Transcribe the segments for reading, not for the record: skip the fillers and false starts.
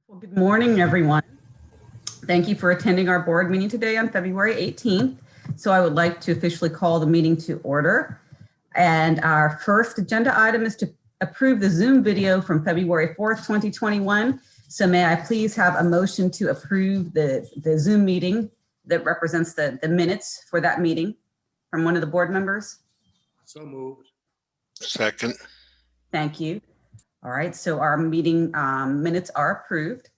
Well, good morning, everyone. Thank you for attending our board meeting today on February 18th. So I would like to officially call the meeting to order. And our first agenda item is to approve the Zoom video from February 4th, 2021. So may I please have a motion to approve the Zoom meeting that represents the minutes for that meeting from one of the board members? So moved. Second. Thank you. All right, so our meeting minutes are approved.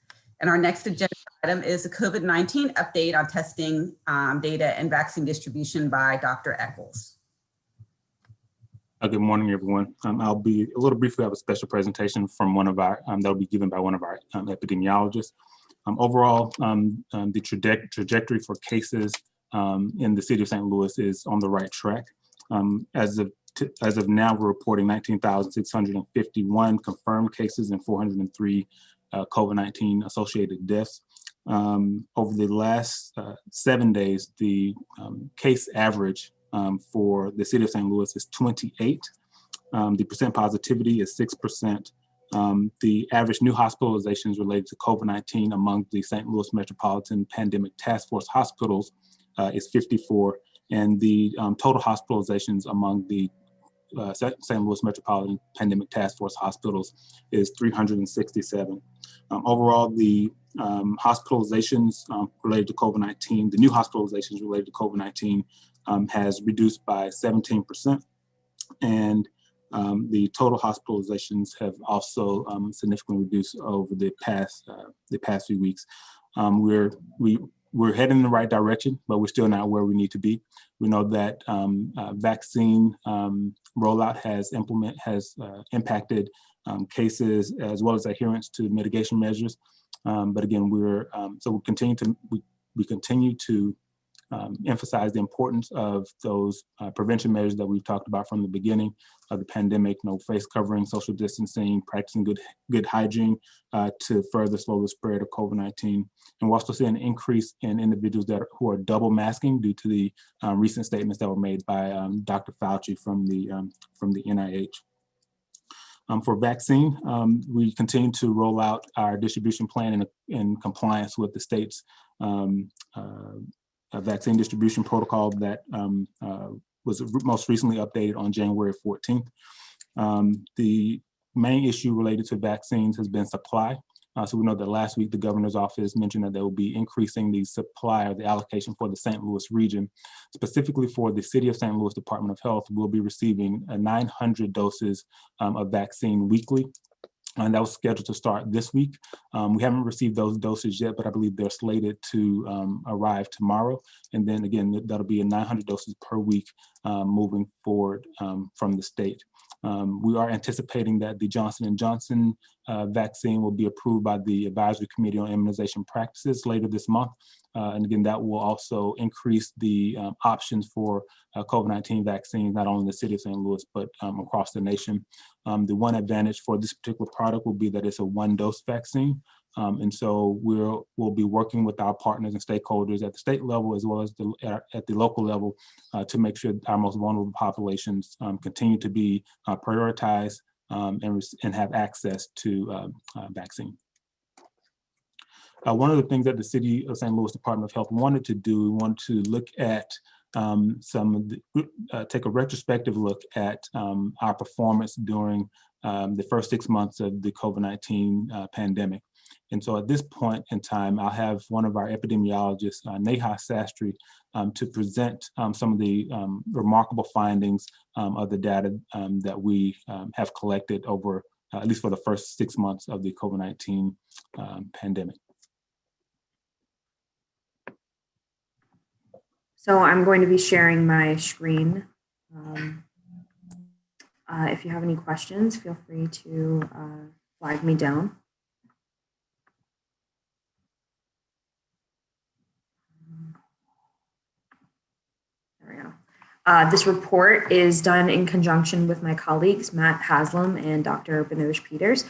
And our next agenda item is the COVID-19 update on testing data and vaccine distribution by Dr. Eccles. Good morning, everyone. I'll be a little briefly have a special presentation from one of our, that'll be given by one of our epidemiologists. Overall, the trajectory for cases in the city of St. Louis is on the right track. As of now, we're reporting 19,651 confirmed cases and 403 COVID-19 associated deaths. Over the last 7 days, the case average for the city of St. Louis is 28. The percent positivity is 6%. The average new hospitalizations related to COVID-19 among the St. Louis Metropolitan Pandemic Task Force hospitals is 54. And the total hospitalizations among the St. Louis Metropolitan Pandemic Task Force hospitals is 367. Overall, the hospitalizations related to COVID-19, the new hospitalizations related to COVID-19 has reduced by 17%. And the total hospitalizations have also significantly reduced over the past few weeks. We're heading in the right direction, but we're still not where we need to be. We know that vaccine rollout has impacted cases as well as adherence to mitigation measures. But again, we continue to emphasize the importance of those prevention measures that we've talked about from the beginning of the pandemic: face covering, social distancing, practicing good hygiene to further slow the spread of COVID-19. And we're also seeing an increase in individuals who are double masking due to the recent statements that were made by Dr. Fauci from the NIH. For vaccine, we continue to roll out our distribution plan in compliance with the state's vaccine distribution protocol that was most recently updated on January 14th. The main issue related to vaccines has been supply. So we know that last week the governor's office mentioned that they will be increasing the supply or the allocation for the St. Louis region. Specifically for the City of St. Louis Department of Health, we'll be receiving 900 doses of vaccine weekly. And that was scheduled to start this week. We haven't received those doses yet, but I believe they're slated to arrive tomorrow. And then again, that'll be 900 doses per week moving forward from the state. We are anticipating that the Johnson & Johnson vaccine will be approved by the Advisory Committee on Immunization Practices later this month. And again, that will also increase the options for COVID-19 vaccines, not only in the city of St. Louis, but across the nation. The one advantage for this particular product will be that it's a one-dose vaccine. And so we'll be working with our partners and stakeholders at the state level as well as at the local level to make sure our most vulnerable populations continue to be prioritized and have access to vaccine. One of the things that the City of St. Louis Department of Health wanted to do, we wanted to look at take a retrospective look at our performance during the first 6 months of the COVID-19 pandemic. And so at this point in time, I'll have one of our epidemiologists, Neha Sastry, to present some of the remarkable findings of the data that we have collected over, at least for the first 6 months of the COVID-19 pandemic. So I'm going to be sharing my screen. If you have any questions, feel free to flag me down. There we go. This report is done in conjunction with my colleagues, Matt Haslam and Dr. Binoche Peters.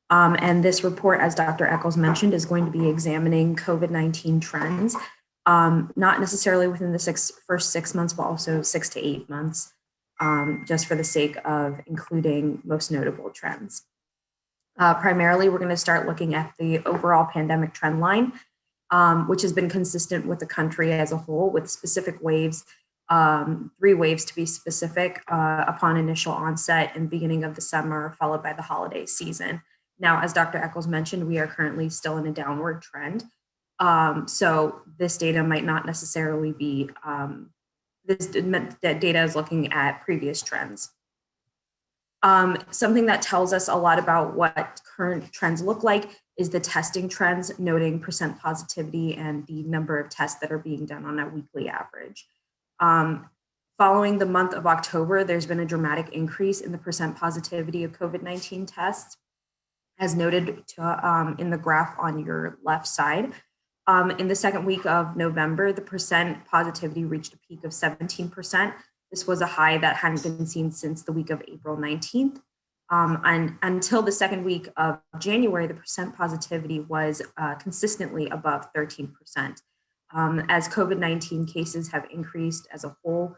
And this report, as Dr. Eccles mentioned, is going to be examining COVID-19 trends. Not necessarily within the first 6 months, but also 6 to 8 months, just for the sake of including most notable trends. Primarily, we're going to start looking at the overall pandemic trend line, which has been consistent with the country as a whole, with specific waves, 3 waves to be specific, upon initial onset and beginning of the summer, followed by the holiday season. Now, as Dr. Eccles mentioned, we are currently still in a downward trend. So this data might not necessarily be, that data is looking at previous trends. Something that tells us a lot about what current trends look like is the testing trends, noting percent positivity and the number of tests that are being done on a weekly average. Following the month of October, there's been a dramatic increase in the percent positivity of COVID-19 tests, as noted in the graph on your left side. In the second week of November, the percent positivity reached a peak of 17%. This was a high that hadn't been seen since the week of April 19th. And until the second week of January, the percent positivity was consistently above 13%. As COVID-19 cases have increased as a whole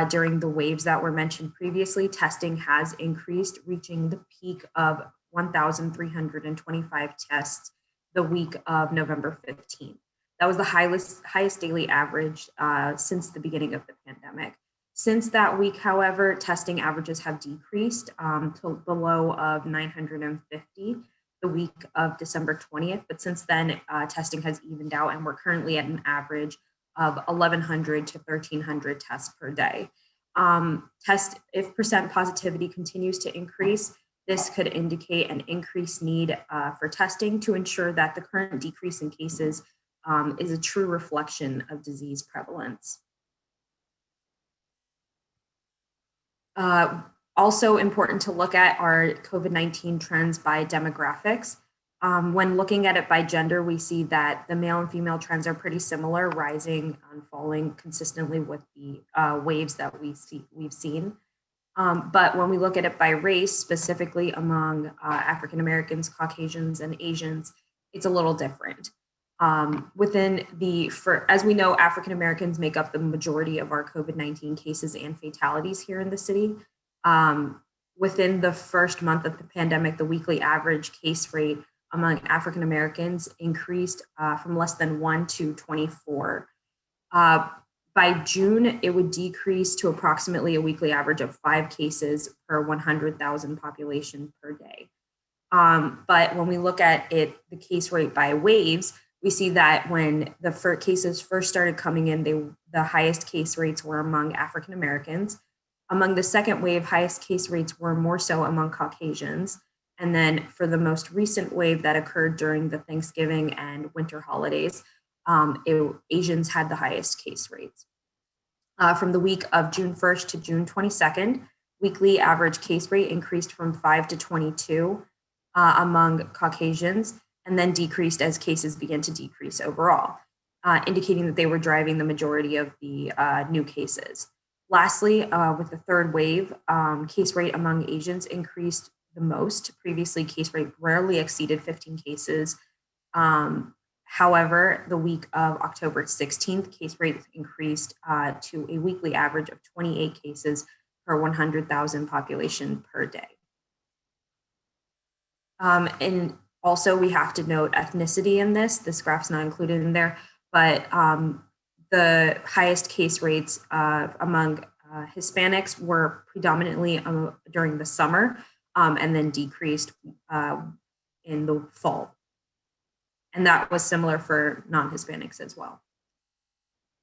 during the waves that were mentioned previously, testing has increased, reaching the peak of 1,325 tests the week of November 15th. That was the highest daily average since the beginning of the pandemic. Since that week, however, testing averages have decreased to the low of 950 the week of December 20th. But since then, testing has evened out, and we're currently at an average of 1,100 to 1,300 tests per day. If percent positivity continues to increase, this could indicate an increased need for testing to ensure that the current decrease in cases is a true reflection of disease prevalence. Also important to look at are COVID-19 trends by demographics. When looking at it by gender, we see that the male and female trends are pretty similar, rising and falling consistently with the waves that we've seen. But when we look at it by race, specifically among African Americans, Caucasians, and Asians, it's a little different. As we know, African Americans make up the majority of our COVID-19 cases and fatalities here in the city. Within the first month of the pandemic, the weekly average case rate among African Americans increased from less than 1 to 24. By June, it would decrease to approximately a weekly average of 5 cases per 100,000 population per day. But when we look at it, the case rate by waves, we see that when the cases first started coming in, the highest case rates were among African Americans. Among the second wave, highest case rates were more so among Caucasians. And then for the most recent wave that occurred during the Thanksgiving and winter holidays, Asians had the highest case rates. From the week of June 1st to June 22nd, weekly average case rate increased from 5 to 22 among Caucasians, and then decreased as cases began to decrease overall, indicating that they were driving the majority of the new cases. Lastly, with the third wave, case rate among Asians increased the most. Previously, case rate rarely exceeded 15 cases. However, the week of October 16th, case rate increased to a weekly average of 28 cases per 100,000 population per day. And also, we have to note ethnicity in this. This graph's not included in there, but the highest case rates among Hispanics were predominantly during the summer and then decreased in the fall. And that was similar for non-Hispanics as well.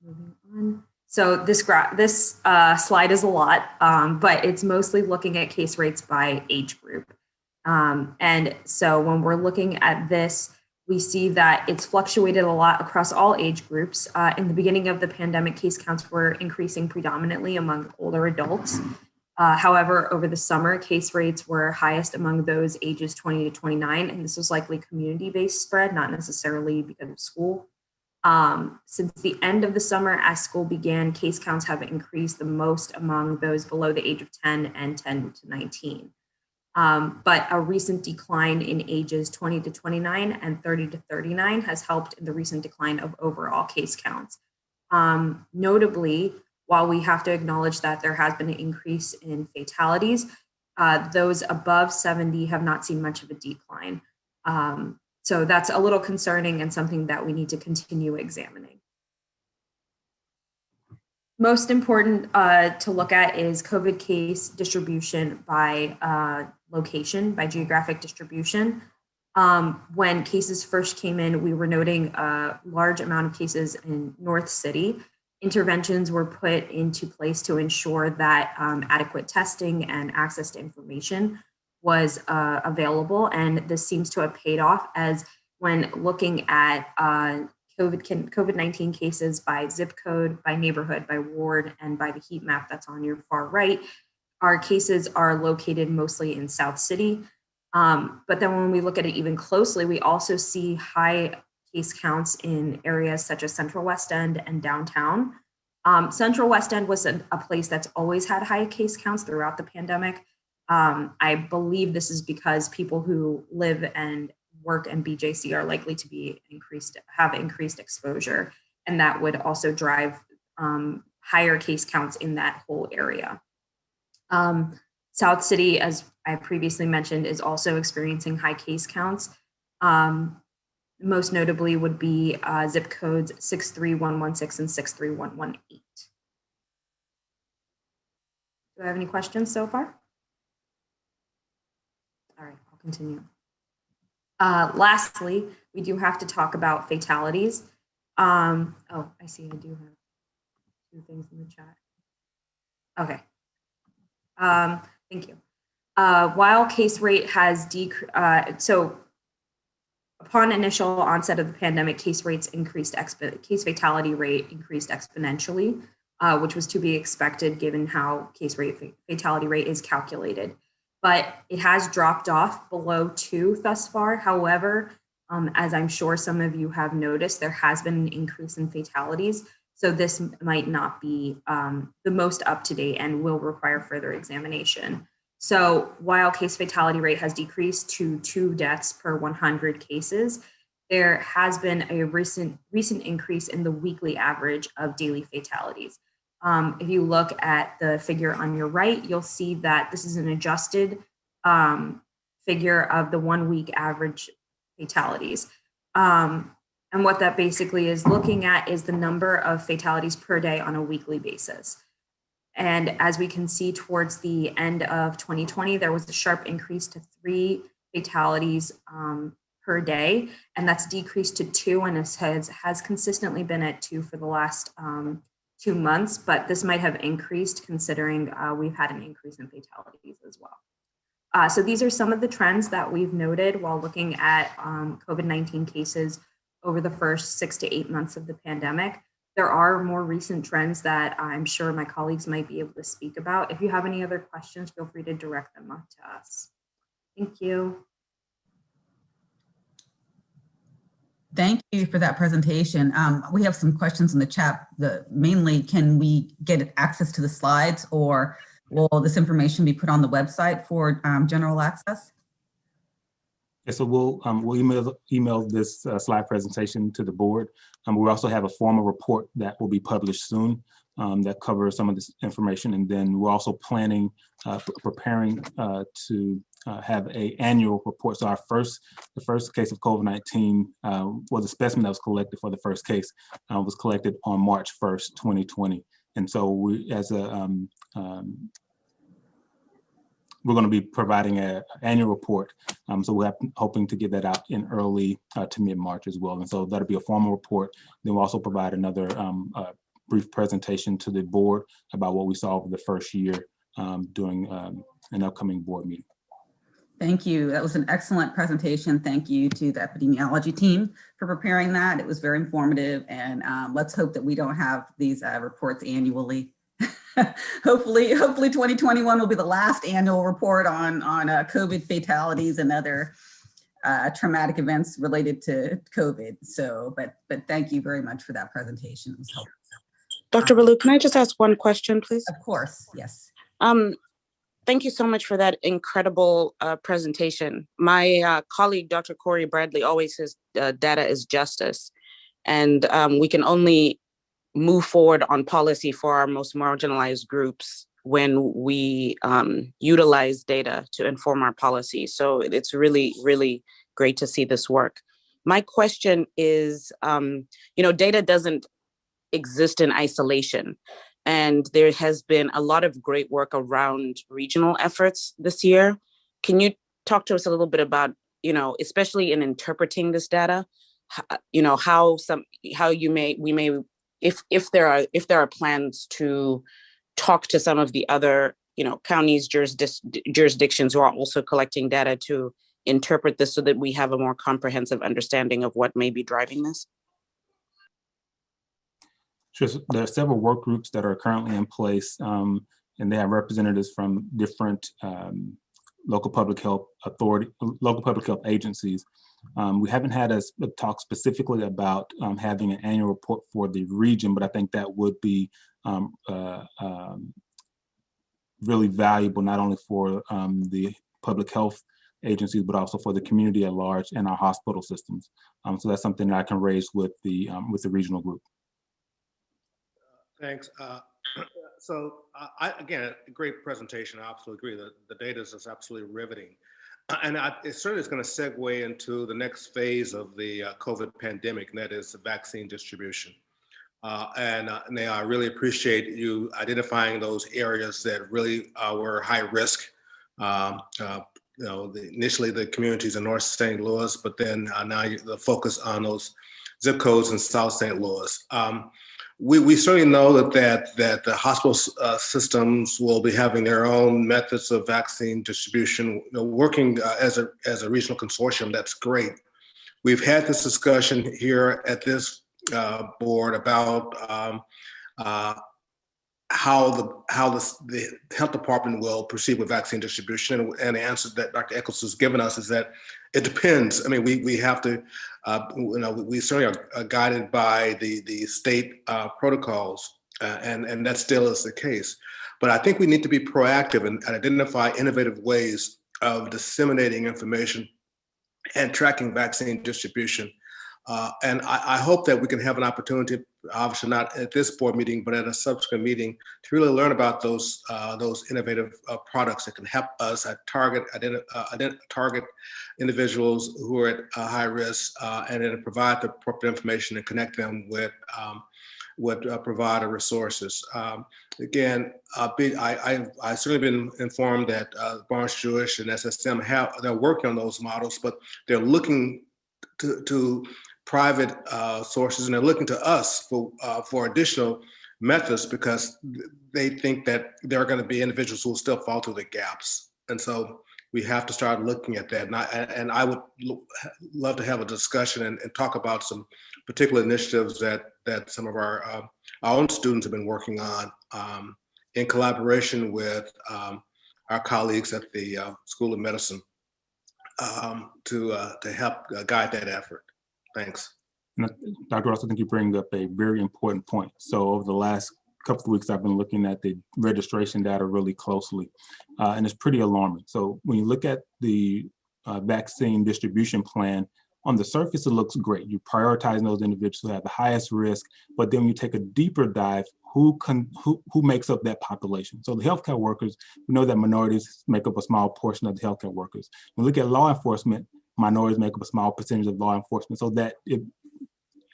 Moving on. So this slide is a lot, but it's mostly looking at case rates by age group. And so when we're looking at this, we see that it's fluctuated a lot across all age groups. In the beginning of the pandemic, case counts were increasing predominantly among older adults. However, over the summer, case rates were highest among those ages 20 to 29, and this was likely community-based spread, not necessarily because of school. Since the end of the summer, as school began, case counts have increased the most among those below the age of 10 and 10 to 19. But a recent decline in ages 20 to 29 and 30 to 39 has helped in the recent decline of overall case counts. Notably, while we have to acknowledge that there has been an increase in fatalities, those above 70 have not seen much of a decline. decline. So that's a little concerning and something that we need to continue examining. Most important to look at is COVID case distribution by location, by geographic distribution. When cases first came in, we were noting a large amount of cases in North City. Interventions were put into place to ensure that adequate testing and access to information was available. And this seems to have paid off, as when looking at COVID-19 cases by zip code, by neighborhood, by ward, and by the heat map that's on your far right, our cases are located mostly in South City. But then when we look at it even closely, we also see high case counts in areas such as Central West End and downtown. Central West End was a place that's always had high case counts throughout the pandemic. I believe this is because people who live and work in BJC are likely to be have increased exposure, and that would also drive higher case counts in that whole area. South City, as I previously mentioned, is also experiencing high case counts. Most notably would be zip codes 63116 and 63118. Do I have any questions so far? All right, I'll continue. Lastly, we do have to talk about fatalities. Oh, I see I do have 2 things in the chat. Okay. Thank you. While case rate has decreased, so upon initial onset of the pandemic, case fatality rate increased exponentially, which was to be expected given how fatality rate is calculated. But it has dropped off below 2 thus far. However, as I'm sure some of you have noticed, there has been an increase in fatalities. So this might not be the most up-to-date and will require further examination. So while case fatality rate has decreased to 2 deaths per 100 cases, there has been a recent increase in the weekly average of daily fatalities. If you look at the figure on your right, you'll see that this is an adjusted figure of the 1-week average fatalities. And what that basically is looking at is the number of fatalities per day on a weekly basis. And as we can see towards the end of 2020, there was a sharp increase to 3 fatalities per day, and that's decreased to 2, and it has consistently been at 2 for the last 2 months, but this might have increased considering we've had an increase in fatalities as well. So these are some of the trends that we've noted while looking at COVID-19 cases over the first 6 to 8 months of the pandemic. There are more recent trends that I'm sure my colleagues might be able to speak about. If you have any other questions, feel free to direct them up to us. Thank you. Thank you for that presentation. We have some questions in the chat. Mainly, can we get access to the slides, or will this information be put on the website for general access? Yeah, so we'll email this slide presentation to the board. We also have a formal report that will be published soon that covers some of this information, and then we're also planning, preparing to have an annual report. So the first case of COVID-19 was a specimen that was collected for the first case was collected on March 1st, 2020, and so we, as a we're going to be providing an annual report. So we're hoping to get that out in early to mid-March as well. And so that'll be a formal report. Then we'll also provide another brief presentation to the board about what we saw over the first year during an upcoming board meeting. Thank you. That was an excellent presentation. Thank you to the epidemiology team for preparing that. It was very informative, and let's hope that we don't have these reports annually. Hopefully 2021 will be the last annual report on COVID fatalities and other traumatic events related to COVID. So, but thank you very much for that presentation. It was helpful. Dr. Ballou, can I just ask one question, please? Of course, yes. Thank you so much for that incredible presentation. My colleague, Dr. Corey Bradley, always says data is justice, and we can only move forward on policy for our most marginalized groups when we utilize data to inform our policy. So it's really, really great to see this work. My question is, data doesn't exist in isolation. And there has been a lot of great work around regional efforts this year. Can you talk to us a little bit about, especially in interpreting this data, if there are plans to talk to some of the other, counties, jurisdictions who are also collecting data to interpret this so that we have a more comprehensive understanding of what may be driving this? Sure. So there are several work groups that are currently in place, and they have representatives from different local public health agencies. We haven't had a talk specifically about having an annual report for the region, but I think that would be really valuable, not only for the public health agencies, but also for the community at large and our hospital systems. So that's something that I can raise with the regional group. Thanks. Again, a great presentation. I absolutely agree that the data is absolutely riveting. And it certainly is going to segue into the next phase of the COVID pandemic, and that is the vaccine distribution. I really appreciate you identifying those areas that really were high risk. Initially the communities in North St. Louis, but then now the focus on those zip codes in South St. Louis. We certainly know that the hospital systems will be having their own methods of vaccine distribution. Working as a regional consortium, that's great. We've had this discussion here at this board about how the health department will proceed with vaccine distribution, and the answer that Dr. Eccles has given us is that it depends. I mean, we have to, we certainly are guided by the state protocols, and that still is the case. But I think we need to be proactive and identify innovative ways of disseminating information and tracking vaccine distribution. And I hope that we can have an opportunity, obviously not at this board meeting, but at a subsequent meeting, to really learn about those innovative products that can help us target individuals who are at high risk, and then provide the appropriate information and connect them with provider resources. Again, I certainly been informed that Barnes-Jewish and SSM they're working on those models, but they're looking to private sources, and they're looking to us for additional methods because they think that there are going to be individuals who will still fall through the gaps. And so we have to start looking at that. And I would love to have a discussion and talk about some particular initiatives that some of our own students have been working on in collaboration with our colleagues at the School of Medicine to help guide that effort. Thanks. Dr. Ross, I think you bring up a very important point. So over the last couple of weeks, I've been looking at the registration data really closely, and it's pretty alarming. So when you look at the vaccine distribution plan, on the surface, it looks great. You prioritize those individuals who have the highest risk, but then when you take a deeper dive, who makes up that population? So the healthcare workers, we know that minorities make up a small portion of the healthcare workers. When we look at law enforcement, minorities make up a small percentage of law enforcement. So that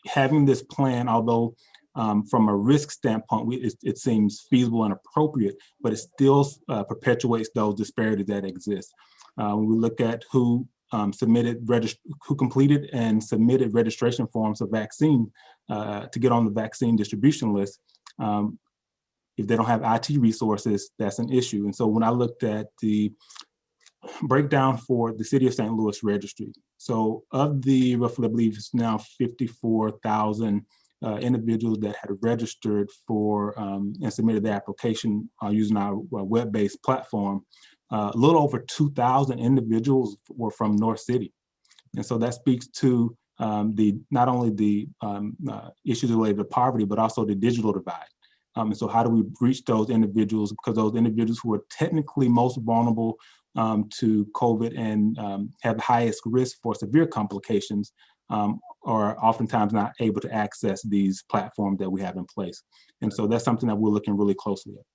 having this plan, although from a risk standpoint, it seems feasible and appropriate, but it still perpetuates those disparities that exist. When we look at who completed and submitted registration forms of vaccine to get on the vaccine distribution list, if they don't have IT resources, that's an issue. And so when I looked at the breakdown for the City of St. Louis registry, so of the roughly, I believe it's now 54,000 individuals that had registered for and submitted their application using our web-based platform, a little over 2,000 individuals were from North City. And so that speaks to not only the issues related to poverty, but also the digital divide. And so how do we reach those individuals? Because those individuals who are technically most vulnerable to COVID and have the highest risk for severe complications are oftentimes not able to access these platforms that we have in place. And so that's something that we're looking really closely at.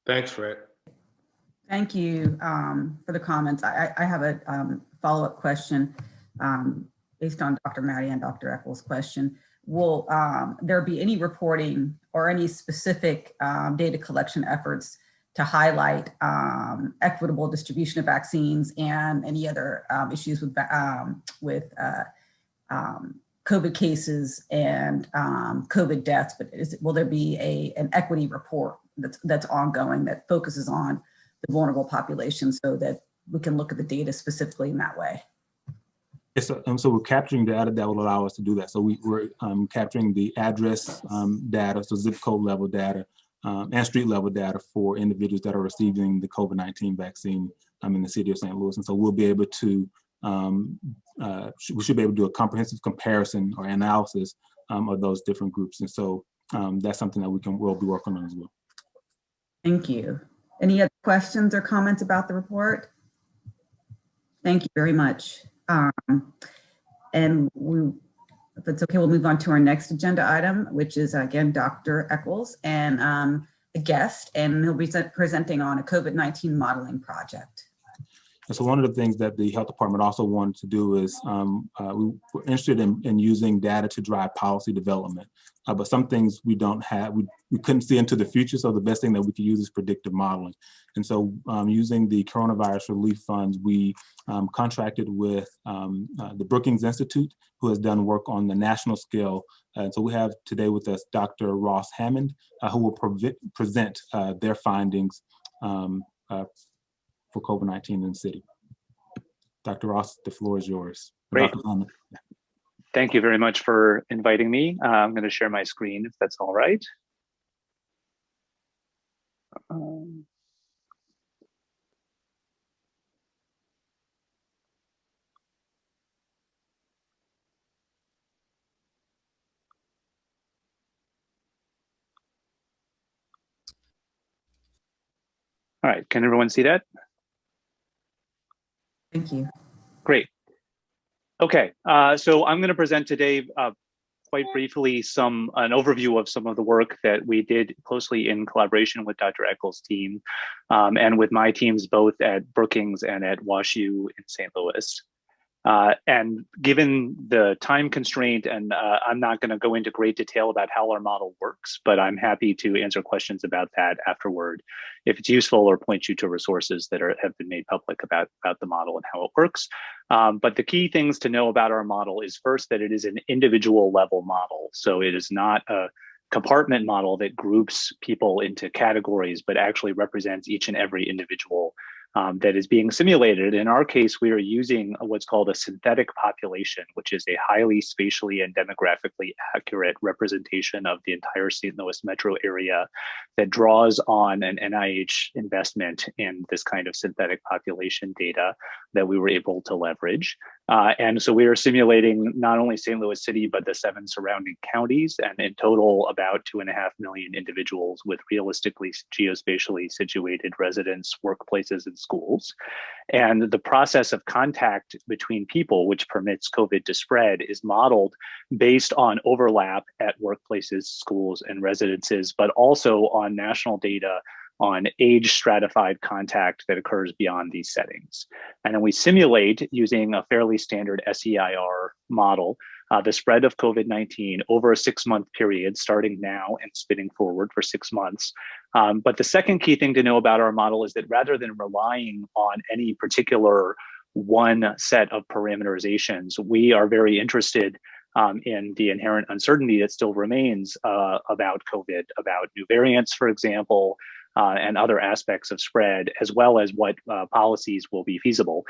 Thanks, Fred. Thank you for the comments. I have a follow-up question based on Dr. Maddie and Dr. Eccles' question. Will there be any reporting or any specific data collection efforts to highlight equitable distribution of vaccines and any other issues with COVID cases and COVID deaths? But will there be an equity report that's ongoing that focuses on the vulnerable population so that we can look at the data specifically in that way? Yes, so we're capturing data that will allow us to do that. So we're capturing the address data, so zip code level data, and street level data for individuals that are receiving the COVID-19 vaccine in the city of St. Louis. And so we'll be able to, we should be able to do a comprehensive comparison or analysis of those different groups. And so that's something that we'll be working on as well. Thank you. Any other questions or comments about the report? Thank you very much. And if it's okay, we'll move on to our next agenda item, which is again, Dr. Eccles and a guest, and he'll be presenting on a COVID-19 modeling project. And so one of the things that the health department also wanted to do is we were interested in using data to drive policy development, but some things we don't have, we couldn't see into the future. So the best thing that we could use is predictive modeling. And so using the coronavirus relief funds, we contracted with the Brookings Institute, who has done work on the national scale. And so we have today with us Dr. Ross Hammond, who will present their findings for COVID-19 in the city. Dr. Ross, the floor is yours. Great. Thank you very much for inviting me. I'm going to share my screen if that's all right. All right, can everyone see that? Thank you. Great. Okay, so I'm going to present today quite briefly an overview of some of the work that we did closely in collaboration with Dr. Eccles' team and with my teams both at Brookings and at WashU in St. Louis. And given the time constraint, and I'm not going to go into great detail about how our model works, but I'm happy to answer questions about that afterward if it's useful, or point you to resources that have been made public about the model and how it works. But the key things to know about our model is first that it is an individual level model. So it is not a compartment model that groups people into categories, but actually represents each and every individual that is being simulated. In our case, we are using what's called a synthetic population, which is a highly spatially and demographically accurate representation of the entire St. Louis metro area that draws on an NIH investment in this kind of synthetic population data that we were able to leverage. And so we are simulating not only St. Louis City, but the 7 surrounding counties, and in total about 2.5 million individuals with realistically geospatially situated residents, workplaces, and schools. And the process of contact between people, which permits COVID to spread, is modeled based on overlap at workplaces, schools, and residences, but also on national data on age stratified contact that occurs beyond these settings. And then we simulate using a fairly standard SEIR model, the spread of COVID-19 over a 6-month period, starting now and spinning forward for 6 months. But the second key thing to know about our model is that rather than relying on any particular one set of parameterizations, we are very interested in the inherent uncertainty that still remains about COVID, about new variants, for example, and other aspects of spread, as well as what policies will be feasible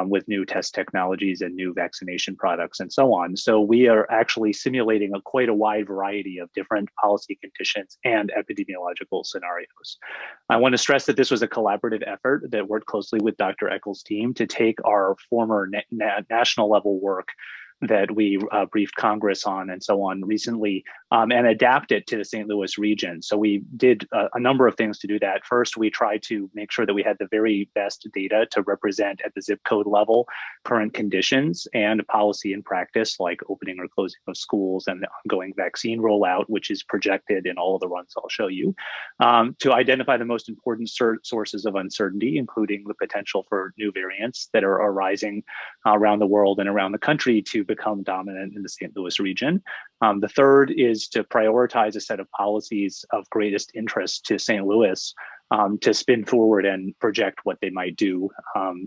with new test technologies and new vaccination products and so on. So we are actually simulating quite a wide variety of different policy conditions and epidemiological scenarios. I want to stress that this was a collaborative effort that worked closely with Dr. Eccles' team to take our former national level work that we briefed Congress on and so on recently, and adapt it to the St. Louis region. So we did a number of things to do that. First, we tried to make sure that we had the very best data to represent at the zip code level current conditions and policy and practice, like opening or closing of schools and the ongoing vaccine rollout, which is projected in all of the runs I'll show you, to identify the most important sources of uncertainty, including the potential for new variants that are arising around the world and around the country to become dominant in the St. Louis region. The third is to prioritize a set of policies of greatest interest to St. Louis to spin forward and project what they might do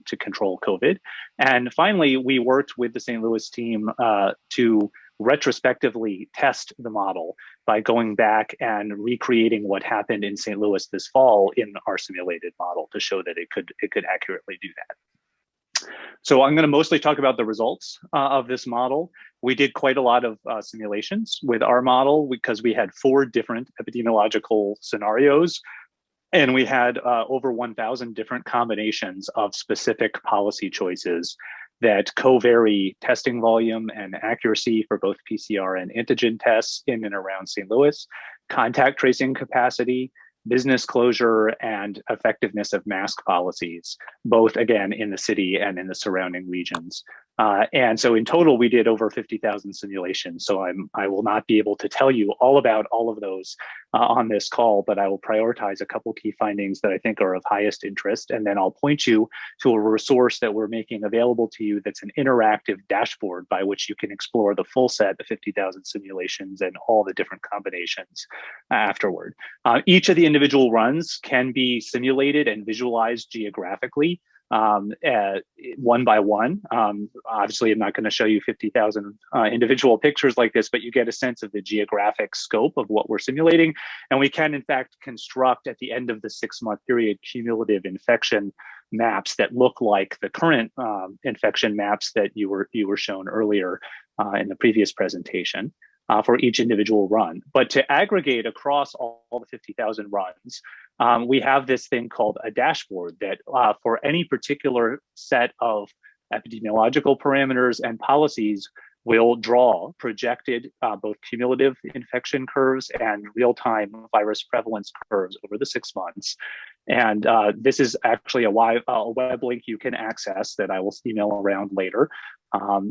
to control COVID. And finally, we worked with the St. Louis team to retrospectively test the model by going back and recreating what happened in St. Louis this fall in our simulated model to show that it could accurately do that. So I'm going to mostly talk about the results of this model. We did quite a lot of simulations with our model because we had 4 different epidemiological scenarios, and we had over 1,000 different combinations of specific policy choices that co-vary testing volume and accuracy for both PCR and antigen tests in and around St. Louis, contact tracing capacity, business closure, and effectiveness of mask policies, both again in the city and in the surrounding regions. And so in total, we did over 50,000 simulations. So I will not be able to tell you all about all of those on this call, but I will prioritize a couple key findings that I think are of highest interest. And then I'll point you to a resource that we're making available to you that's an interactive dashboard by which you can explore the full set of 50,000 simulations and all the different combinations afterward. Each of the individual runs can be simulated and visualized geographically one by one. Obviously, I'm not going to show you 50,000 individual pictures like this, but you get a sense of the geographic scope of what we're simulating. And we can, in fact, construct at the end of the 6-month period cumulative infection maps that look like the current infection maps that you were shown earlier in the previous presentation. For each individual run. But to aggregate across all the 50,000 runs, we have this thing called a dashboard that for any particular set of epidemiological parameters and policies will draw projected both cumulative infection curves and real-time virus prevalence curves over the 6 months. And this is actually a web link you can access that I will email around later.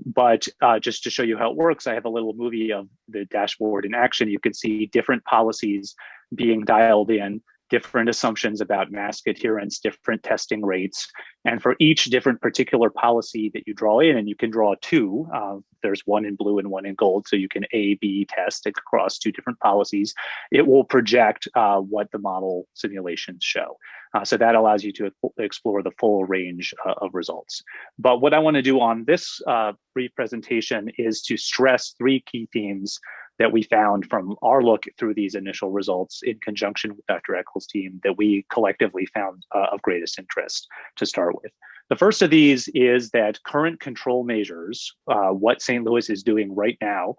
But just to show you how it works, I have a little movie of the dashboard in action. You can see different policies being dialed in, different assumptions about mask adherence, different testing rates. And for each different particular policy that you draw in, and you can draw 2, there's one in blue and one in gold, so you can A/B test across 2 different policies. It will project what the model simulations show. So that allows you to explore the full range of results. But what I want to do on this brief presentation is to stress 3 key themes that we found from our look through these initial results in conjunction with Dr. Eccles' team that we collectively found of greatest interest to start with. The first of these is that current control measures, what St. Louis is doing right now,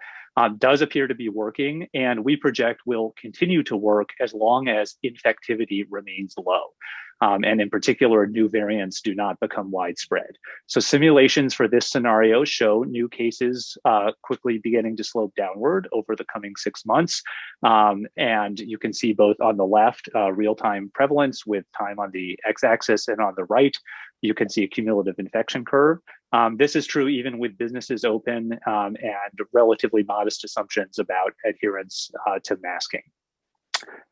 does appear to be working, and we project will continue to work as long as infectivity remains low. And in particular, new variants do not become widespread. So simulations for this scenario show new cases quickly beginning to slope downward over the coming 6 months. And you can see both on the left, real-time prevalence with time on the x-axis, and on the right, you can see a cumulative infection curve. This is true even with businesses open and relatively modest assumptions about adherence to masking.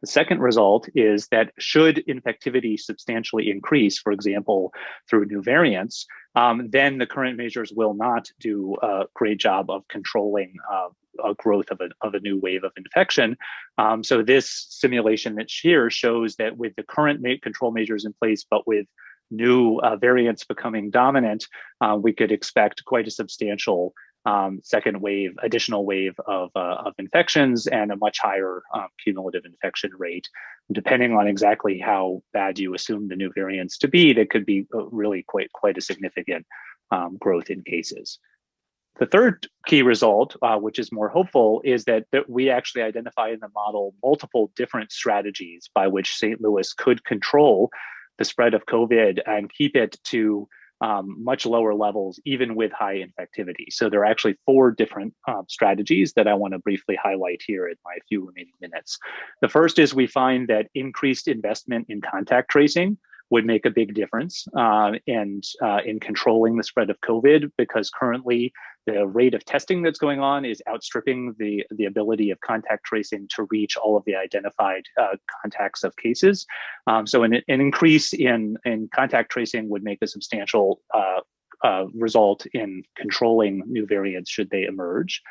The second result is that should infectivity substantially increase, for example, through new variants, then the current measures will not do a great job of controlling a growth of a new wave of infection. So this simulation that's here shows that with the current control measures in place, but with new variants becoming dominant, we could expect quite a substantial second wave, additional wave of infections and a much higher cumulative infection rate. Depending on exactly how bad you assume the new variants to be, that could be really quite a significant growth in cases. The third key result, which is more hopeful, is that we actually identify in the model multiple different strategies by which St. Louis could control the spread of COVID and keep it to much lower levels, even with high infectivity. So there are actually 4 different strategies that I want to briefly highlight here in my few remaining minutes. The first is we find that increased investment in contact tracing would make a big difference in controlling the spread of COVID, because currently the rate of testing that's going on is outstripping the ability of contact tracing to reach all of the identified contacts of cases. So an increase in contact tracing would make a substantial result in controlling new variants should they emerge.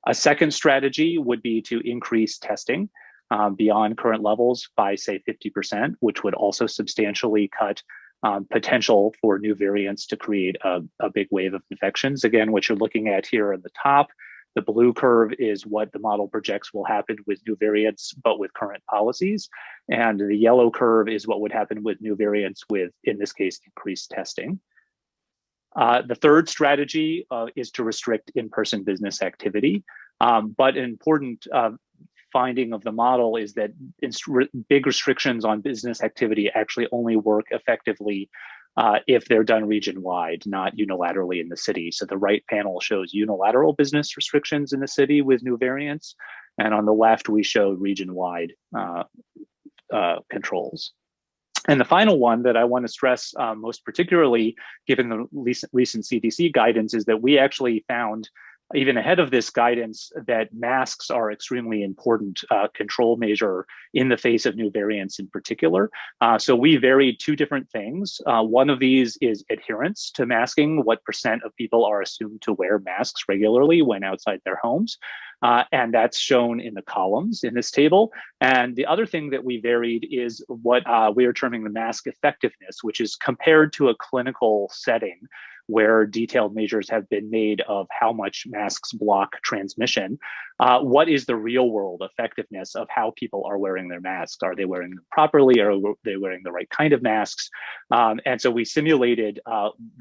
A second strategy would be to increase testing beyond current levels by, say, 50%, which would also substantially cut potential for new variants to create a big wave of infections. Again, what you're looking at here at the top, the blue curve is what the model projects will happen with new variants, but with current policies. And the yellow curve is what would happen with new variants with, in this case, increased testing. The third strategy is to restrict in-person business activity. But an important finding of the model is that big restrictions on business activity actually only work effectively if they're done region-wide, not unilaterally in the city. So the right panel shows unilateral business restrictions in the city with new variants, and on the left we show region-wide controls. And the final one that I want to stress most particularly, given the recent CDC guidance, is that we actually found, even ahead of this guidance, that masks are extremely important control measure in the face of new variants in particular. So we varied 2 different things. One of these is adherence to masking, what % of people are assumed to wear masks regularly when outside their homes. And that's shown in the columns in this table. And the other thing that we varied is what we are terming the mask effectiveness, which is compared to a clinical setting where detailed measures have been made of how much masks block transmission. What is the real world effectiveness of how people are wearing their masks? Are they wearing them properly? Are they wearing the right kind of masks? And so we simulated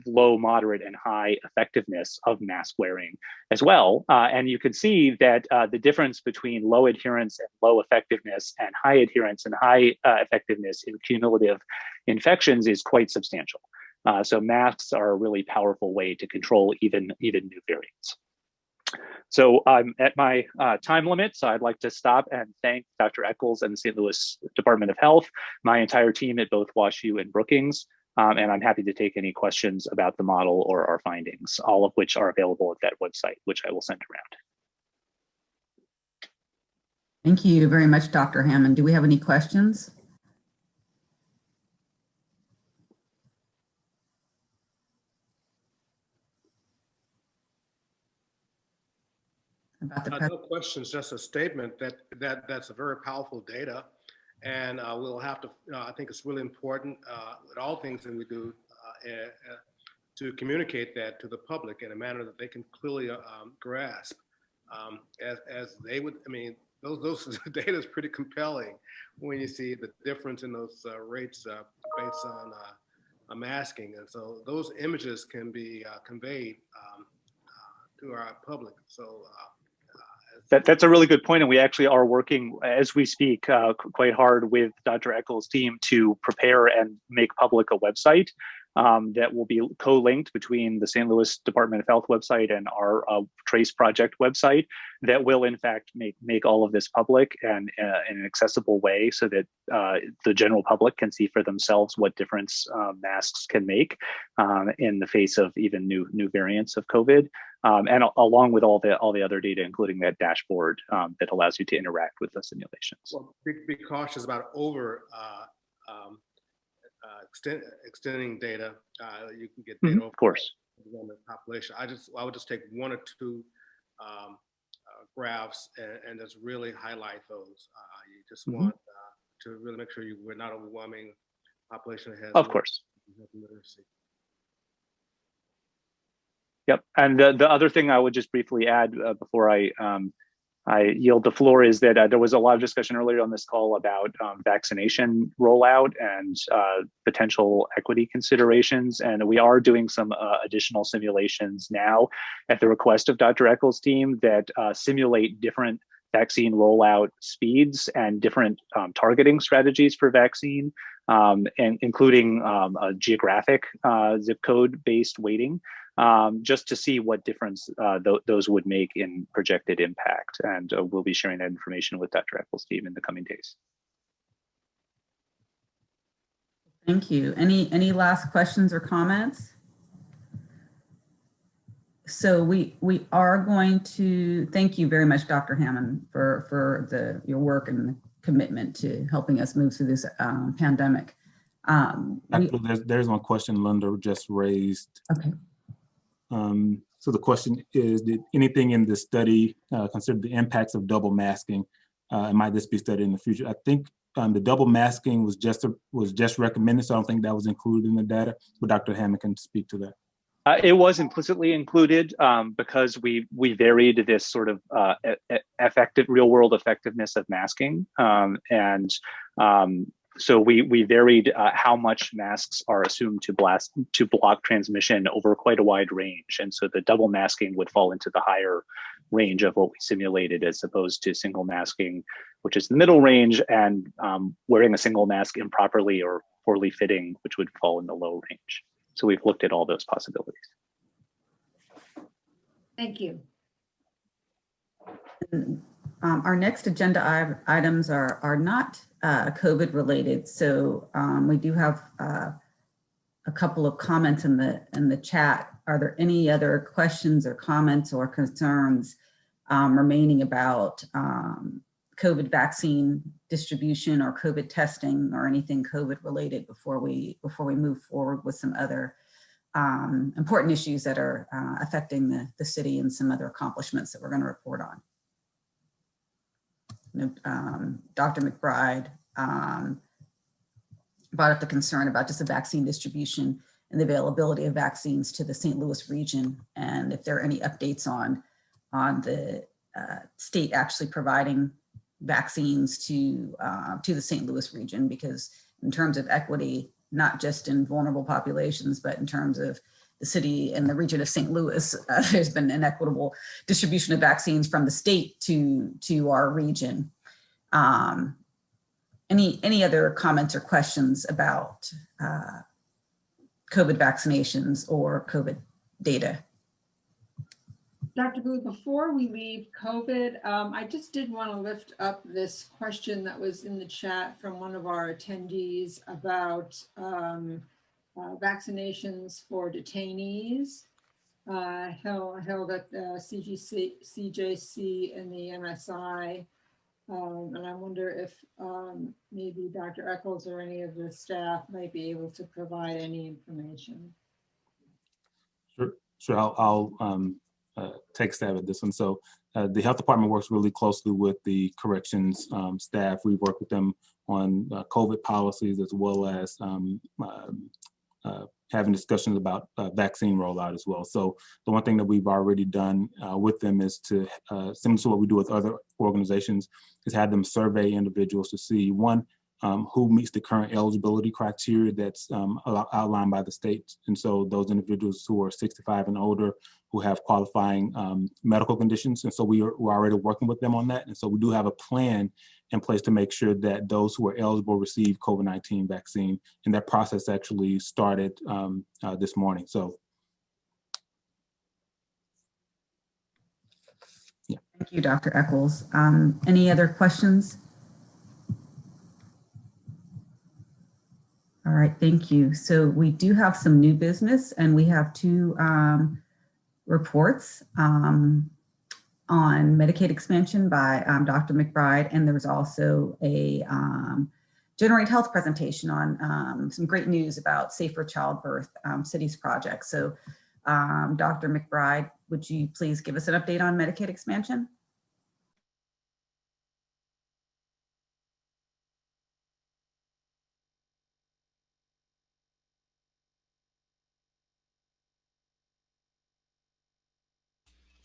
low, moderate, and high effectiveness of mask wearing as well. And you can see that the difference between low adherence and low effectiveness and high adherence and high effectiveness in cumulative infections is quite substantial. So masks are a really powerful way to control even new variants. So I'm at my time limit, so I'd like to stop and thank Dr. Eccles and the St. Louis Department of Health, my entire team at both WashU and Brookings, and I'm happy to take any questions about the model or our findings, all of which are available at that website, which I will send around. Thank you very much, Dr. Hammond. Do we have any questions? No questions, just a statement that's a very powerful data, and we'll have to. I think it's really important with all things that we do to communicate that to the public in a manner that they can clearly grasp, as they would. I mean, those data is pretty compelling when you see the difference in those rates based on masking, and so those images can be conveyed to our public. So. That's a really good point, and we actually are working as we speak quite hard with Dr. Eccles' team to prepare and make public a website that will be co-linked between the St. Louis Department of Health website and our Trace Project website that will in fact make all of this public and in an accessible way so that the general public can see for themselves what difference masks can make in the face of even new variants of COVID. And along with all the other data, including that dashboard that allows you to interact with the simulations. Well, be cautious about extending data. You can get data of course on the population. I would just take 1 or 2 graphs and just really highlight those. You just want to really make sure we're not overwhelming population that has. Of course. Literacy. Yep, and the other thing I would just briefly add before I yield the floor is that there was a lot of discussion earlier on this call about vaccination rollout and potential equity considerations, and we are doing some additional simulations now at the request of Dr. Eccles' team that simulate different vaccine rollout speeds and different targeting strategies for vaccine, and including a geographic zip code based weighting, just to see what difference those would make in projected impact. And we'll be sharing that information with Dr. Eccles' team in the coming days. Thank you. Any last questions or comments? So we are going to thank you very much, Dr. Hammond, for your work and the commitment to helping us move through this pandemic. There's one question Linda just raised. Okay. So the question is, did anything in the study consider the impacts of double masking? And might this be studied in the future? I think the double masking was just recommended, so I don't think that was included in the data, but Dr. Hammond can speak to that. It was implicitly included because we varied this sort of effective real world effectiveness of masking, so we varied how much masks are assumed to block transmission over quite a wide range, and so the double masking would fall into the higher range of what we simulated, as opposed to single masking, which is the middle range, and wearing a single mask improperly or poorly fitting, which would fall in the low range. So we've looked at all those possibilities. Thank you. Our next agenda items are not COVID related. So we do have a couple of comments in the chat. Are there any other questions or comments or concerns remaining about COVID vaccine distribution or COVID testing or anything COVID related before we move forward with some other important issues that are affecting the city and some other accomplishments that we're going to report on? Dr. McBride brought up the concern about just the vaccine distribution and the availability of vaccines to the St. Louis region, and if there are any updates on the state actually providing vaccines to the St. Louis region, because in terms of equity, not just in vulnerable populations, but in terms of the city and the region of St. Louis, there's been an inequitable distribution of vaccines from the state to our region. Any other comments or questions about COVID vaccinations or COVID data? Dr. Booth, before we leave COVID, I just did want to lift up this question that was in the chat from one of our attendees about vaccinations for detainees held at CJC and the MSI. And I wonder if maybe Dr. Eccles or any of the staff might be able to provide any information. Sure. I'll take a stab at this one. So the health department works really closely with the corrections staff. We work with them on COVID policies, as well as having discussions about vaccine rollout as well. So the one thing that we've already done with them is to, similar to what we do with other organizations, is have them survey individuals to see, one, who meets the current eligibility criteria that's outlined by the state. And so those individuals who are 65 and older, who have qualifying medical conditions. And so we're already working with them on that. And so we do have a plan in place to make sure that those who are eligible receive COVID-19 vaccine. And that process actually started this morning. So, yeah. Thank you, Dr. Eccles. Any other questions? All right, thank you. So we do have some new business, and we have two reports on Medicaid expansion by Dr. McBride, and there was also a Generate Health presentation on some great news about safer childbirth cities project. So Dr. McBride, would you please give us an update on Medicaid expansion?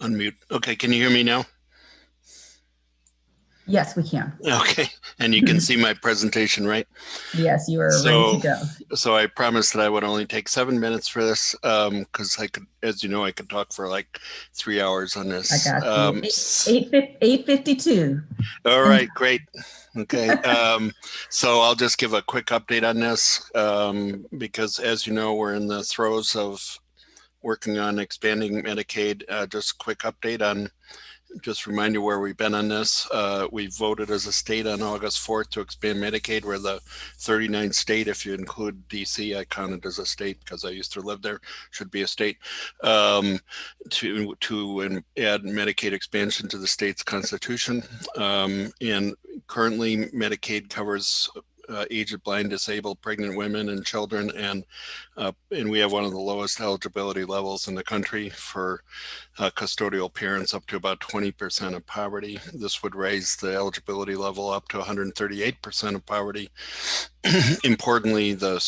Unmute. Okay, can you hear me now? Yes, we can. Okay, and you can see my presentation, right? Yes, you are ready to go. So I promised that I would only take 7 minutes for this, because I could, as you know, I could talk for like 3 hours on this. I got you. 8:52. All right, great. Okay, so I'll just give a quick update on this, because as you know, we're in the throes of working on expanding Medicaid. Just a quick update on, just remind you where we've been on this. We voted as a state on August 4th to expand Medicaid. We're the 39th state. If you include DC, I counted as a state because I used to live there, should be a state, to add Medicaid expansion to the state's constitution. And currently Medicaid covers aged, blind, disabled, pregnant women and children, and we have one of the lowest eligibility levels in the country for custodial parents, up to about 20% of poverty. This would raise the eligibility level up to 138% of poverty. Importantly, the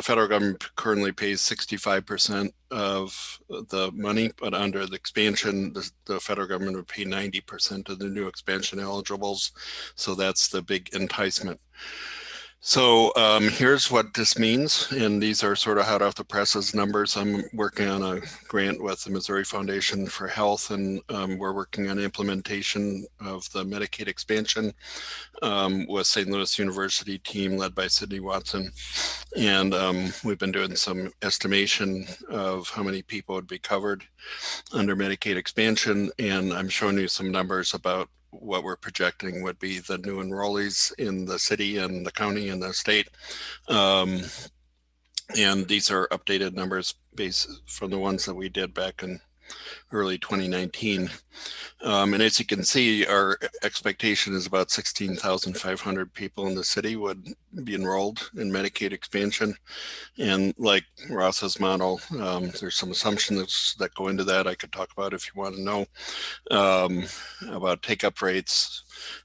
federal government currently pays 65% of the money, but under the expansion, the federal government would pay 90% of the new expansion eligibles. So that's the big enticement. So here's what this means, and these are sort of hot off the presses numbers. I'm working on a grant with the Missouri Foundation for Health, and we're working on implementation of the Medicaid expansion with St. Louis University team led by Sydney Watson. And we've been doing some estimation of how many people would be covered under Medicaid expansion, and I'm showing you some numbers about what we're projecting would be the new enrollees in the city and the county and the state. And these are updated numbers based from the ones that we did back in early 2019. And as you can see, our expectation is about 16,500 people in the city would be enrolled in Medicaid expansion. And like Ross's model, there's some assumptions that go into that I could talk about if you want to know, about take-up rates.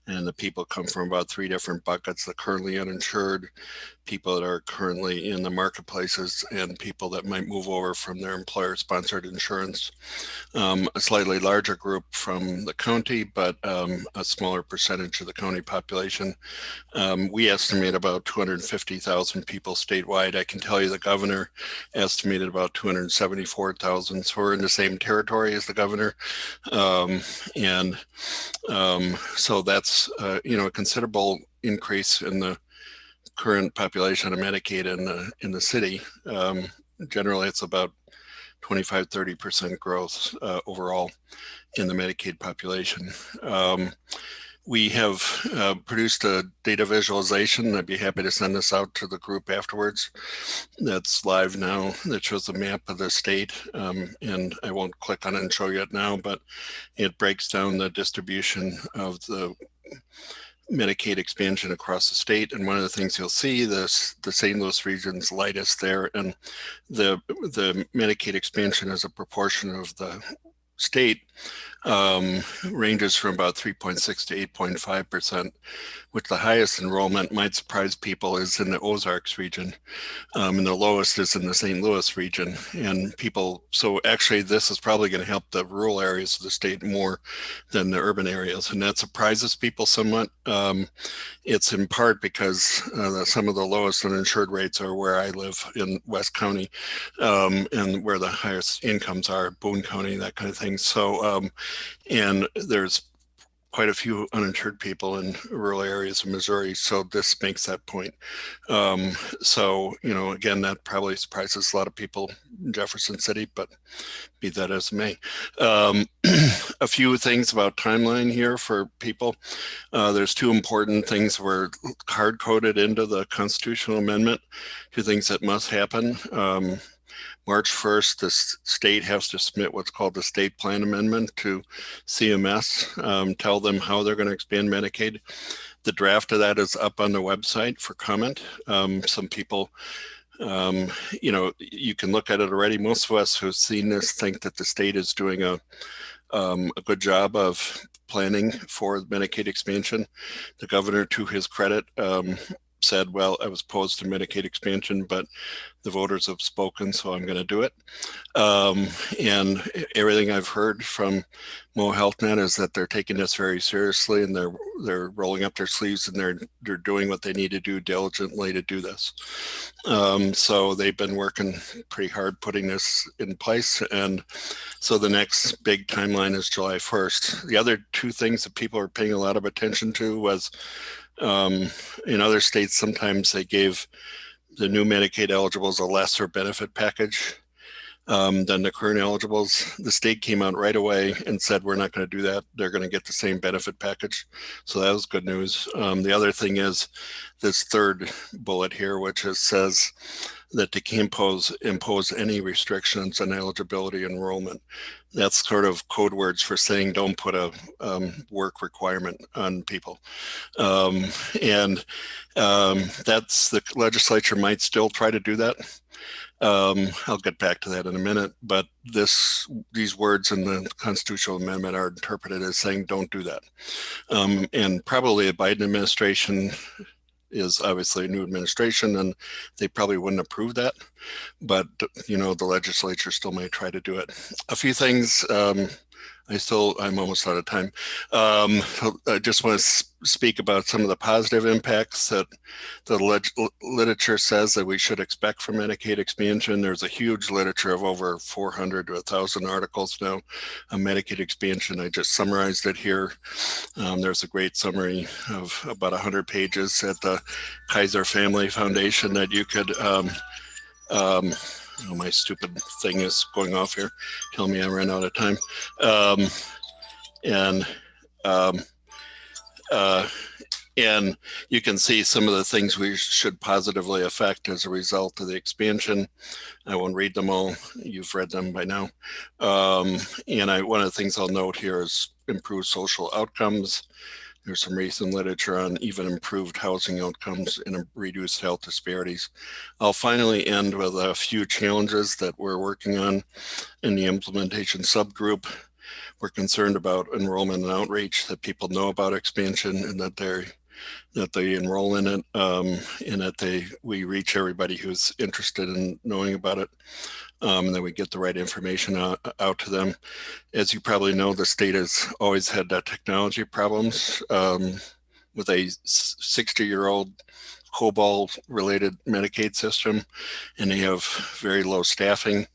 And the people come from about 3 different buckets: the currently uninsured, people that are currently in the marketplaces, and people that might move over from their employer-sponsored insurance. A slightly larger group from the county, but a smaller percentage of the county population. We estimate about 250,000 people statewide. I can tell you the governor estimated about 274,000, so we're in the same territory as the governor. So that's a considerable increase in the current population of Medicaid in the city. Generally, it's about 25–30% growth overall in the Medicaid population. We have produced a data visualization. I'd be happy to send this out to the group afterwards. That's live now. That shows a map of the state. And I won't click on it and show you it now, but it breaks down the distribution of the Medicaid expansion across the state. And one of the things you'll see, the St. Louis region's lightest there, and the Medicaid expansion as a proportion of the state ranges from about 3.6 to 8.5%, which the highest enrollment, might surprise people, is in the Ozarks region, and the lowest is in the St. Louis region. And people, so actually this is probably going to help the rural areas of the state more than the urban areas, and that surprises people somewhat. It's in part because some of the lowest uninsured rates are where I live in West County, and where the highest incomes are, Boone County, that kind of thing. So, and there's quite a few uninsured people in rural areas of Missouri, so this makes that point. So, again, that probably surprises a lot of people in Jefferson City, but be that as it may. A few things about timeline here for people. There's 2 important things were hard-coded into the constitutional amendment, 2 things that must happen. March 1st, the state has to submit what's called the state plan amendment to CMS, tell them how they're going to expand Medicaid. The draft of that is up on the website for comment. Some people, you can look at it already. Most of us who've seen this think that the state is doing a good job of planning for Medicaid expansion. The governor, to his credit, said, well, I was opposed to Medicaid expansion, but the voters have spoken, so I'm going to do it. And everything I've heard from Mo HealthNet is that they're taking this very seriously, and they're rolling up their sleeves, and they're doing what they need to do diligently to do this. So they've been working pretty hard putting this in place, and so the next big timeline is July 1st. The other two things that people are paying a lot of attention to was in other states, sometimes they gave the new Medicaid eligibles a lesser benefit package than the current eligibles. The state came out right away and said, we're not going to do that. They're going to get the same benefit package. So that was good news. The other thing is this third bullet here, which says that they can't impose any restrictions on eligibility enrollment. That's sort of code words for saying don't put a work requirement on people. That's the legislature might still try to do that. I'll get back to that in a minute, but these words in the constitutional amendment are interpreted as saying don't do that. And probably the Biden administration is obviously a new administration, and they probably wouldn't approve that, but you know, the legislature still may try to do it. A few things, I'm almost out of time. I just want to speak about some of the positive impacts that the literature says that we should expect from Medicaid expansion. There's a huge literature of over 400 to 1,000 articles now on Medicaid expansion. I just summarized it here. There's a great summary of about 100 pages at the Kaiser Family Foundation that you could oh, my stupid thing is going off here. Tell me I ran out of time. And you can see some of the things we should positively affect as a result of the expansion. I won't read them all. You've read them by now. One of the things I'll note here is improved social outcomes. There's some recent literature on even improved housing outcomes and reduced health disparities. I'll finally end with a few challenges that we're working on in the implementation subgroup. We're concerned about enrollment and outreach, that people know about expansion and that they enroll in it, and that we reach everybody who's interested in knowing about it, and that we get the right information out to them. As you probably know, the state has always had technology problems with a 60-year-old COBOL-related Medicaid system, and they have very low staffing.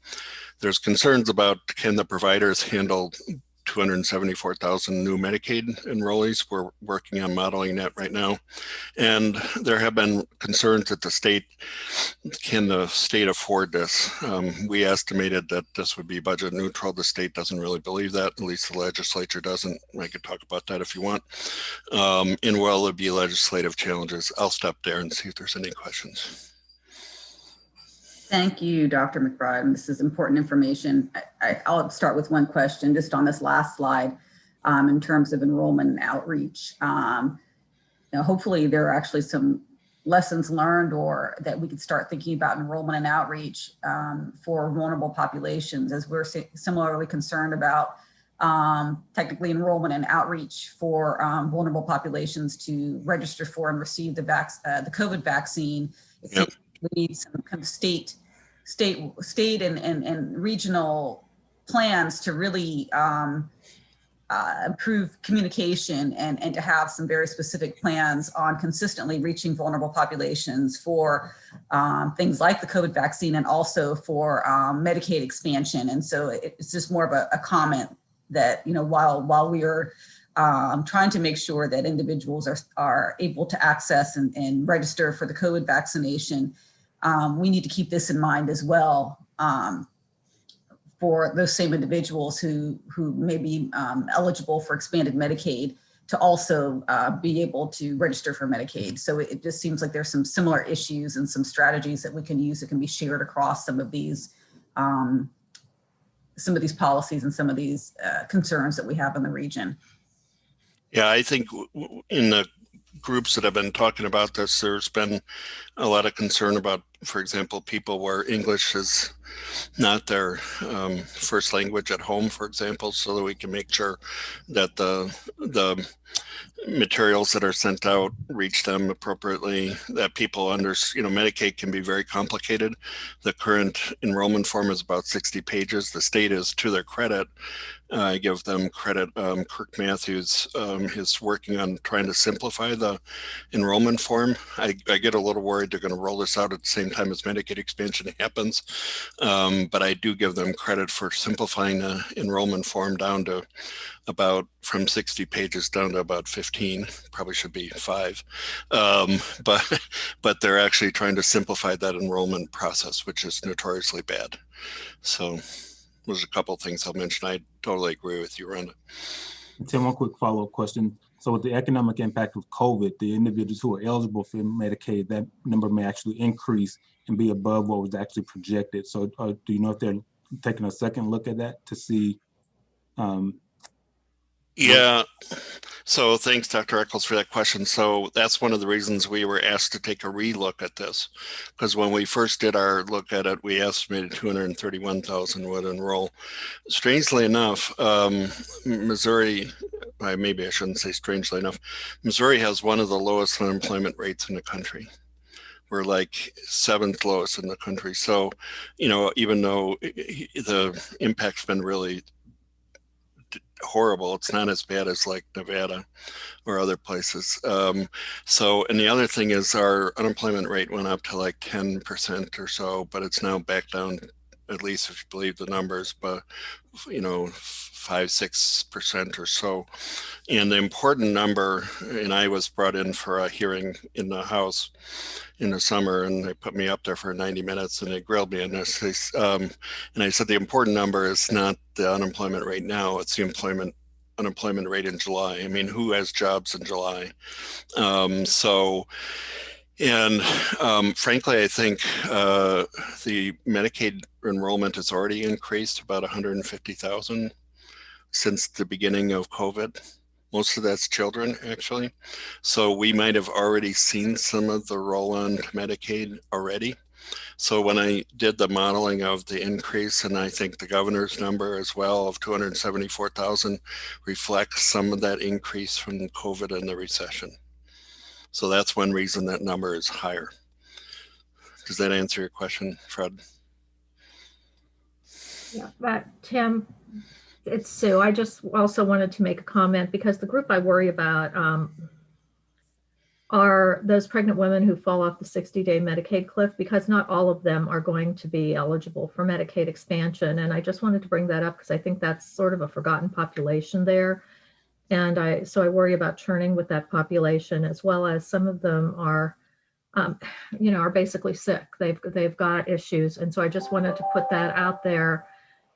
There's concerns about, can the providers handle 274,000 new Medicaid enrollees. We're working on modeling that right now. And there have been concerns that can the state afford this? We estimated that this would be budget neutral. The state doesn't really believe that, at least the legislature doesn't. I could talk about that if you want. And will there be legislative challenges? I'll stop there and see if there's any questions. Thank you, Dr. McBride. This is important information. I'll start with one question just on this last slide in terms of enrollment and outreach. Hopefully there are actually some lessons learned or that we could start thinking about enrollment and outreach for vulnerable populations, as we're similarly concerned about technically enrollment and outreach for vulnerable populations to register for and receive the COVID vaccine. Yep. We need some kind of state and regional plans to really improve communication and to have some very specific plans on consistently reaching vulnerable populations for things like the COVID vaccine and also for Medicaid expansion. And so it's just more of a comment that, while we are trying to make sure that individuals are able to access and register for the COVID vaccination, we need to keep this in mind as well for those same individuals who may be eligible for expanded Medicaid to also be able to register for Medicaid. So it just seems like there's some similar issues and some strategies that we can use that can be shared across some of these policies and some of these concerns that we have in the region. Yeah, I think in the groups that have been talking about this, there's been a lot of concern about for example, people where English is not their first language at home, for example, so that we can make sure that the materials that are sent out reach them appropriately, that people Medicaid can be very complicated. The current enrollment form is about 60 pages. The state is, to their credit, I give them credit. Kirk Matthews is working on trying to simplify the enrollment form. I get a little worried they're going to roll this out at the same time as Medicaid expansion happens, but I do give them credit for simplifying the enrollment form down to from 60 pages down to about 15. Probably should be 5, but they're actually trying to simplify that enrollment process, which is notoriously bad. So there's a couple of things I'll mention. I totally agree with you, Rhonda. Tim, one quick follow-up question. So with the economic impact of COVID, the individuals who are eligible for Medicaid, that number may actually increase and be above what was actually projected. So do you know if they're taking a second look at that to see? Yeah. So thanks, Dr. Eccles, for that question. So that's one of the reasons we were asked to take a relook at this, because when we first did our look at it, we estimated 231,000 would enroll. Strangely enough, Missouri, maybe I shouldn't say strangely enough, Missouri has one of the lowest unemployment rates in the country. We're like 7th lowest in the country. So, even though the impact's been really horrible, it's not as bad as like Nevada or other places. And the other thing is our unemployment rate went up to like 10% or so, but it's now back down, at least if you believe the numbers, but 5-6% or so. And the important number, and I was brought in for a hearing in the House in the summer, and they put me up there for 90 minutes and they grilled me on this. And I said, the important number is not the unemployment rate now, it's the unemployment rate in July. I mean, who has jobs in July? Frankly, I think the Medicaid enrollment has already increased about 150,000 since the beginning of COVID. Most of that's children, actually. So we might have already seen some of the roll-on to Medicaid already. So when I did the modeling of the increase, and I think the governor's number as well of 274,000 reflects some of that increase from COVID and the recession. So that's one reason that number is higher. Does that answer your question, Fred? Yeah, but Tim, it's Sue. I just also wanted to make a comment because the group I worry about are those pregnant women who fall off the 60-day Medicaid cliff, because not all of them are going to be eligible for Medicaid expansion. And I just wanted to bring that up because I think that's sort of a forgotten population there. And so I worry about churning with that population, as well as some of them are, are basically sick. They've got issues. And so I just wanted to put that out there,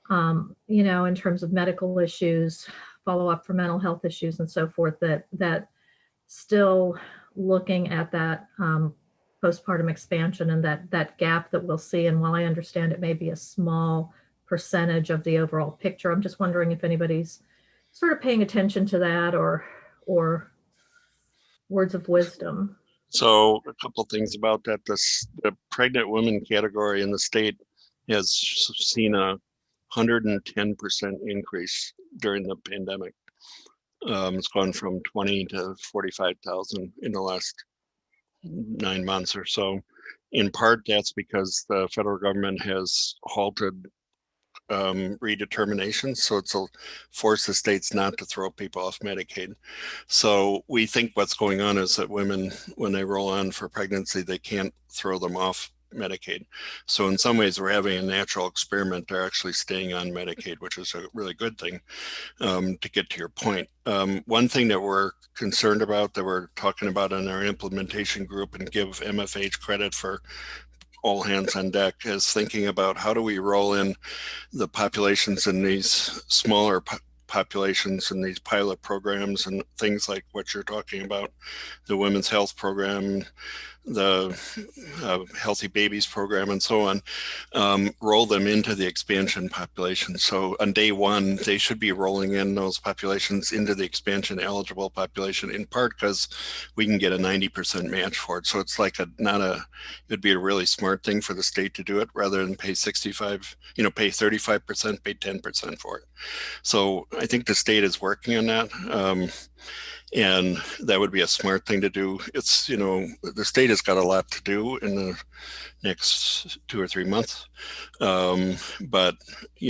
in terms of medical issues, follow up for mental health issues and so forth, that still looking at that postpartum expansion and that gap that we'll see. And while I understand it may be a small percentage of the overall picture, I'm just wondering if anybody's sort of paying attention to that or words of wisdom. So a couple of things about that. The pregnant women category in the state has seen a 110% increase during the pandemic. It's gone from 20 to 45,000 in the last 9 months or so. In part, that's because the federal government has halted redeterminations, so it's forced the states not to throw people off Medicaid. So we think what's going on is that women, when they roll on for pregnancy, they can't throw them off Medicaid. So in some ways, we're having a natural experiment. They're actually staying on Medicaid, which is a really good thing. To get to your point, one thing that we're concerned about, that we're talking about in our implementation group, and give MFH credit for all hands on deck, is thinking about how do we roll in the populations in these smaller populations and these pilot programs and things like what you're talking about, the women's health program, Healthy Babies program and so on, roll them into the expansion population. So on day one, they should be rolling in those populations into the expansion eligible population, in part because we can get a 90% match for it. So it's like it'd be a really smart thing for the state to do it rather than pay 65, pay 35%, pay 10% for it. So I think the state is working on that. And that would be a smart thing to do. It's, the state has got a lot to do in the next 2 or 3 months. But,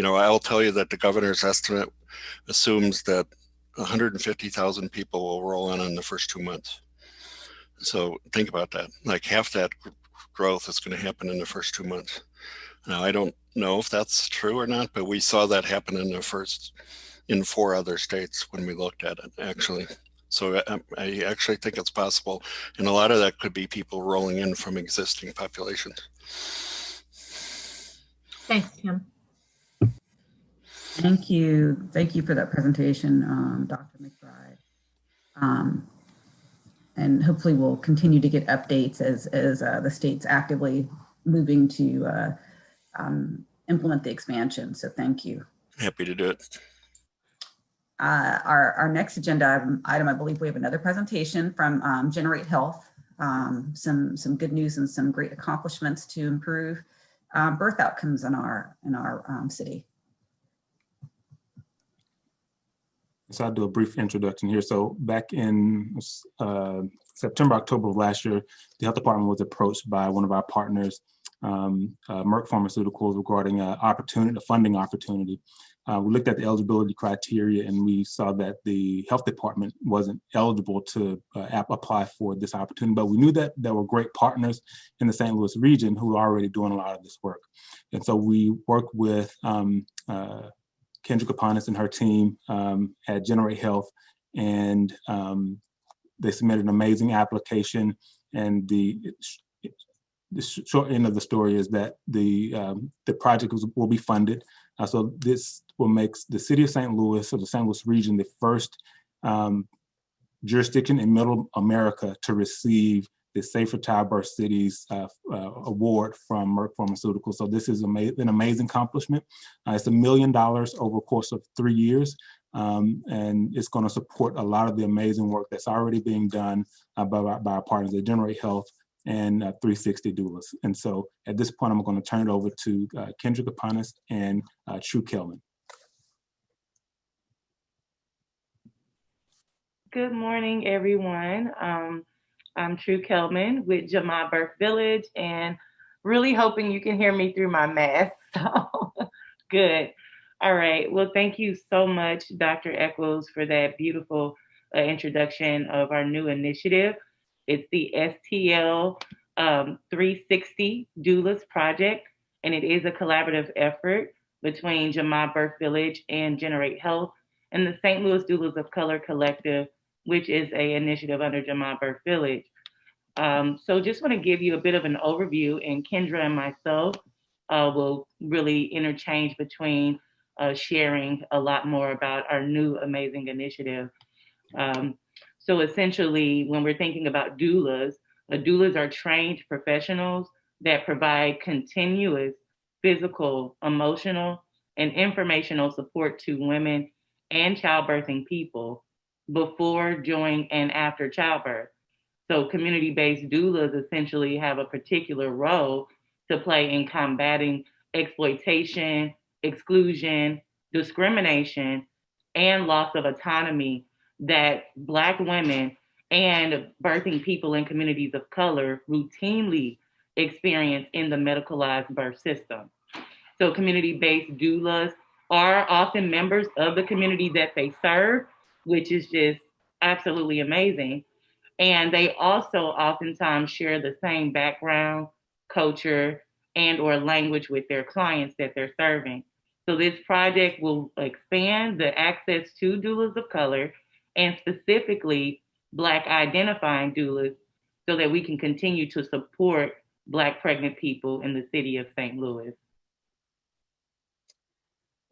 I'll tell you that the governor's estimate assumes that 150,000 people will roll in the first 2 months. So think about that. Like half that growth is going to happen in the first 2 months. Now, I don't know if that's true or not, but we saw that happen in 4 other states when we looked at it, actually. So I actually think it's possible. And a lot of that could be people rolling in from existing populations. Thanks, Tim. Thank you. Thank you for that presentation, Dr. McBride. And hopefully we'll continue to get updates as the state's actively moving to implement the expansion. So thank you. Happy to do it. Our next agenda item, I believe we have another presentation from Generate Health, some good news and some great accomplishments to improve birth outcomes in our city. So I'll do a brief introduction here. So back in September, October of last year, the health department was approached by one of our partners, Merck Pharmaceuticals, regarding a funding opportunity. We looked at the eligibility criteria and we saw that the health department wasn't eligible to apply for this opportunity, but we knew that there were great partners in the St. Louis region who were already doing a lot of this work. And so we worked with Kendra Kapanis and her team at Generate Health, and they submitted an amazing application. And the short end of the story is that the project will be funded. So this will make the city of St. Louis, or the St. Louis region, the first jurisdiction in Middle America to receive the Safer Childbirth Cities award from Merck Pharmaceuticals. So this is an amazing accomplishment. It's $1 million over a course of 3 years. And it's going to support a lot of the amazing work that's already being done by our partners at Generate Health and 360 Doulas. And so at this point, I'm going to turn it over to Kendra Kapanis and True Kelman. Good morning, everyone. I'm True Kelman with Jama Birth Village, and really hoping you can hear me through my mask. So good. All right. Well, thank you so much, Dr. Eccles, for that beautiful introduction of our new initiative. It's the STL 360 Doulas Project, and it is a collaborative effort between Jama Birth Village and Generate Health and the St. Louis Doulas of Color Collective, which is an initiative under Jama Birth Village. So just want to give you a bit of an overview, and Kendra and myself will really interchange between sharing a lot more about our new amazing initiative. So essentially, when we're thinking about doulas are trained professionals that provide continuous physical, emotional, and informational support to women and childbirthing people before, during, and after childbirth. So community-based doulas essentially have a particular role to play in combating exploitation, exclusion, discrimination, and loss of autonomy that Black women and birthing people in communities of color routinely experience in the medicalized birth system. So community-based doulas are often members of the community that they serve, which is just absolutely amazing. And they also oftentimes share the same background, culture, and or language with their clients that they're serving. So this project will expand the access to doulas of color, and specifically Black identifying doulas, so that we can continue to support Black pregnant people in the city of St. Louis.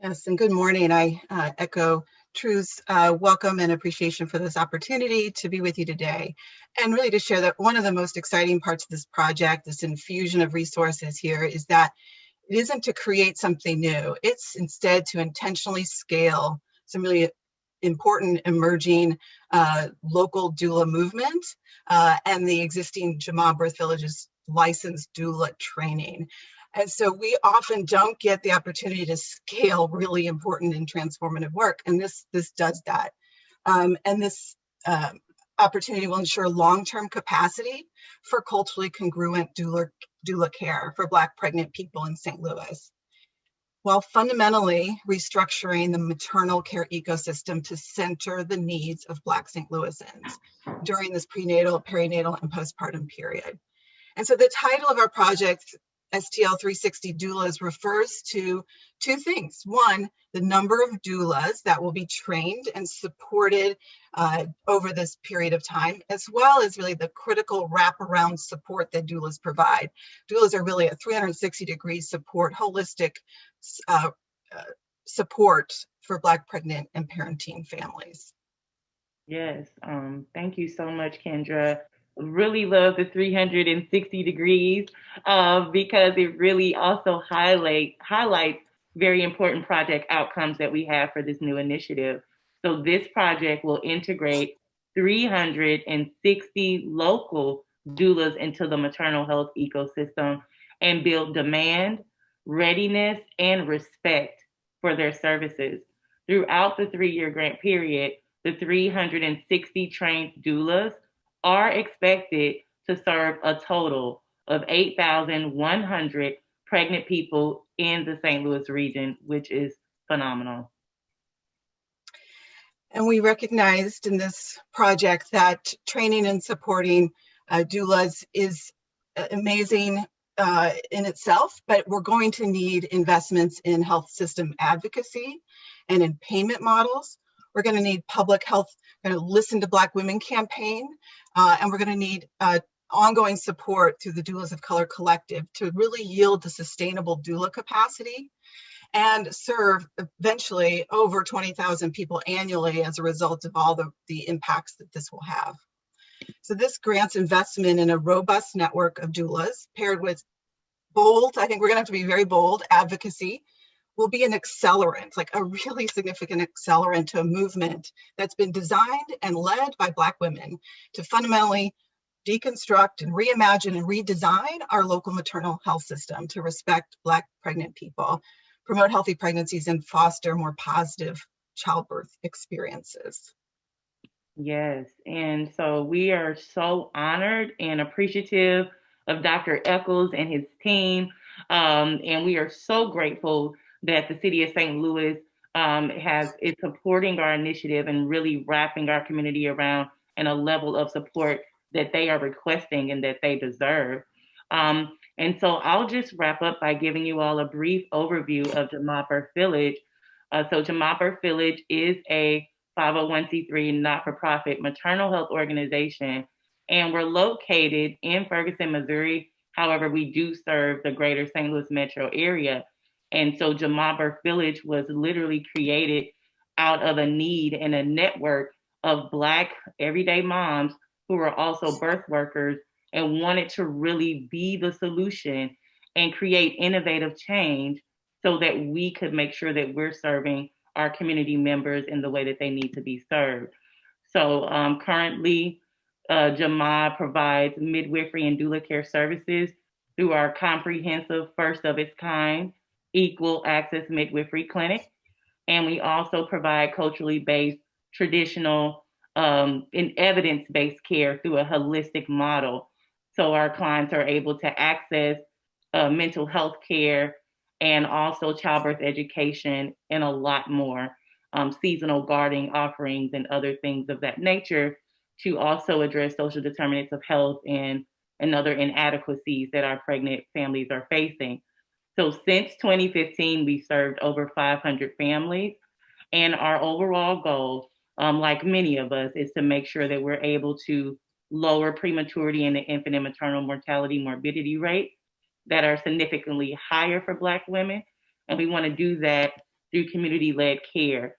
Yes, and good morning. I echo Truth's welcome and appreciation for this opportunity to be with you today, and really to share that one of the most exciting parts of this project, this infusion of resources here, is that it isn't to create something new. It's instead to intentionally scale some really important emerging local doula movement and the existing Jama Birth Village's licensed doula training. And so we often don't get the opportunity to scale really important and transformative work, and this does that. And this opportunity will ensure long-term capacity for culturally congruent doula care for Black pregnant people in St. Louis, while fundamentally restructuring the maternal care ecosystem to center the needs of Black St. Louisans during this prenatal, perinatal, and postpartum period. And so the title of our project, STL 360 Doulas, refers to two things. One, the number of doulas that will be trained and supported over this period of time, as well as really the critical wraparound support that doulas provide. Doulas are really a 360-degree support, holistic support for Black pregnant and parenting families. Yes, thank you so much, Kendra. Really love the 360 degrees because it really also highlights very important project outcomes that we have for this new initiative. So this project will integrate 360 local doulas into the maternal health ecosystem and build demand, readiness, and respect for their services. Throughout the 3-year grant period, the 360 trained doulas are expected to serve a total of 8,100 pregnant people in the St. Louis region, which is phenomenal. And we recognized in this project that training and supporting doulas is amazing in itself, but we're going to need investments in health system advocacy and in payment models. We're going to need public health, going to listen to Black women campaign, and we're going to need ongoing support through the Doulas of Color Collective to really yield the sustainable doula capacity and serve eventually over 20,000 people annually as a result of all the impacts that this will have. So this grants investment in a robust network of doulas paired with bold, I think we're going to have to be very bold, advocacy will be an accelerant, like a really significant accelerant to a movement that's been designed and led by Black women to fundamentally deconstruct and reimagine and redesign our local maternal health system to respect Black pregnant people, promote healthy pregnancies, and foster more positive childbirth experiences. Yes, and so we are so honored and appreciative of Dr. Eccles and his team, and we are so grateful that the City of St. Louis is supporting our initiative and really wrapping our community around and a level of support that they are requesting and that they deserve. And so I'll just wrap up by giving you all a brief overview of Jama Birth Village. So Jama Birth Village is a 501c3 not-for-profit maternal health organization, and we're located in Ferguson, Missouri. However, we do serve the greater St. Louis metro area. And so Jama Birth Village was literally created out of a need and a network of Black everyday moms who were also birth workers and wanted to really be the solution and create innovative change so that we could make sure that we're serving our community members in the way that they need to be served. So currently, Jama provides midwifery and doula care services through our comprehensive, first of its kind, equal access midwifery clinic. And we also provide culturally based, traditional, and evidence-based care through a holistic model. So our clients are able to access mental health care and also childbirth education and a lot more, seasonal guarding offerings and other things of that nature to also address social determinants of health and other inadequacies that our pregnant families are facing. So since 2015, we served over 500 families, and our overall goal, like many of us, is to make sure that we're able to lower prematurity and the infant and maternal mortality morbidity rates that are significantly higher for Black women. And we want to do that through community-led care.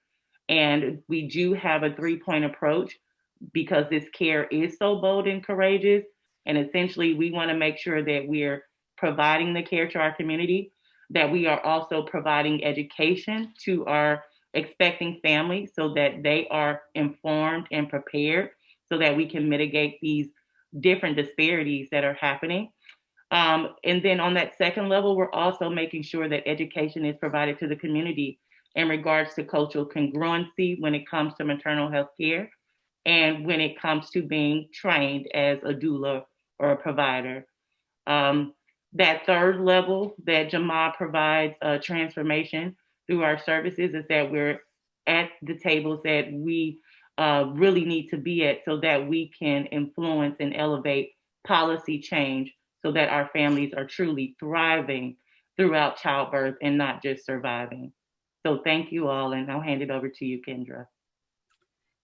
And we do have a 3-point approach because this care is so bold and courageous. And essentially, we want to make sure that we're providing the care to our community, that we are also providing education to our expecting families so that they are informed and prepared so that we can mitigate these different disparities that are happening. And then on that second level, we're also making sure that education is provided to the community in regards to cultural congruency when it comes to maternal health care and when it comes to being trained as a doula or a provider. That third level that Jamaa provides transformation through our services is that we're at the tables that we really need to be at so that we can influence and elevate policy change so that our families are truly thriving throughout childbirth and not just surviving. So thank you all, and I'll hand it over to you, Kendra.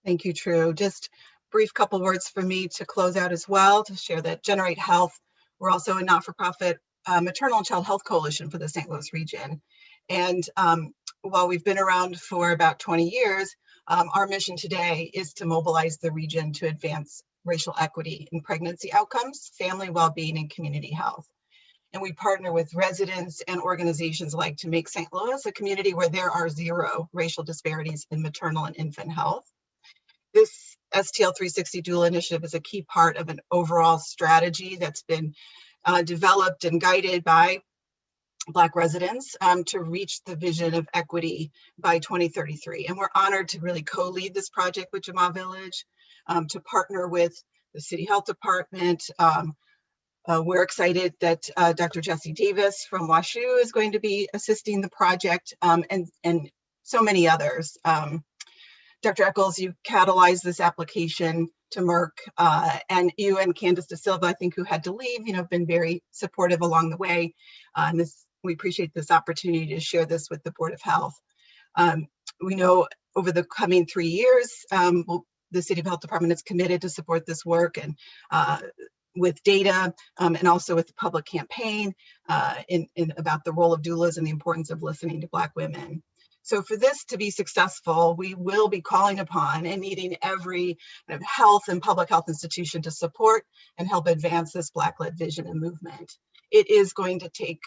Thank you, True. Just brief couple words for me to close out as well, to share that Generate Health, we're also a not-for-profit maternal and child health coalition for the St. Louis region. And while we've been around for about 20 years, our mission today is to mobilize the region to advance racial equity in pregnancy outcomes, family well-being, and community health. And we partner with residents and organizations alike to make St. Louis a community where there are zero racial disparities in maternal and infant health. This STL 360 Doula Initiative is a key part of an overall strategy that's been developed and guided by Black residents to reach the vision of equity by 2033. And we're honored to really co-lead this project with Jamaa Village, to partner with the City Health Department. We're excited that Dr. Jessie Davis from WashU is going to be assisting the project, and so many others. Dr. Eccles, you catalyzed this application to Merck, and you and Candace De Silva, I think, who had to leave, have been very supportive along the way. We appreciate this opportunity to share this with the Board of Health. We know over the coming 3 years, the City of Health Department is committed to support this work and with data and also with the public campaign in about the role of doulas and the importance of listening to Black women. So for this to be successful, we will be calling upon and needing every kind of health and public health institution to support and help advance this Black-led vision and movement. It is going to take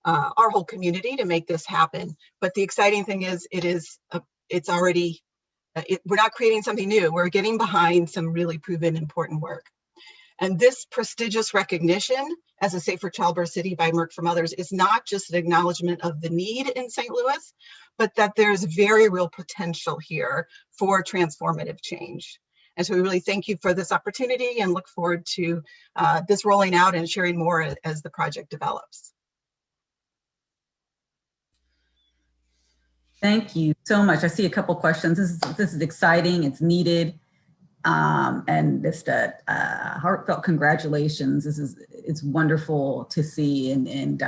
our whole community to make this happen. But the exciting thing is, it's already, we're not creating something new. We're getting behind some really proven important work. And this prestigious recognition as a safer childbirth city by Merck from others is not just an acknowledgement of the need in St. Louis, but that there's very real potential here for transformative change. And so we really thank you for this opportunity and look forward to this rolling out and sharing more as the project develops. Thank you so much. I see a couple questions. This is exciting. It's needed. And just heartfelt congratulations. It's wonderful to see, and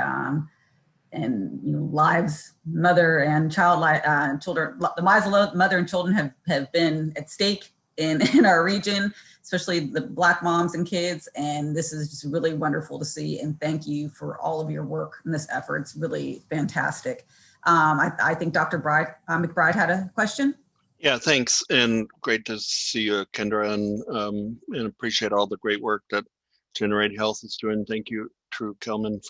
lives, mother and child, children, the lives of mother and children have been at stake in our region, especially the Black moms and kids. And this is just really wonderful to see. And thank you for all of your work in this effort. It's really fantastic. I think Dr. McBride had a question. Yeah, thanks, and great to see you, Kendra, and appreciate all the great work that Generate Health is doing. Thank you, True Kelman,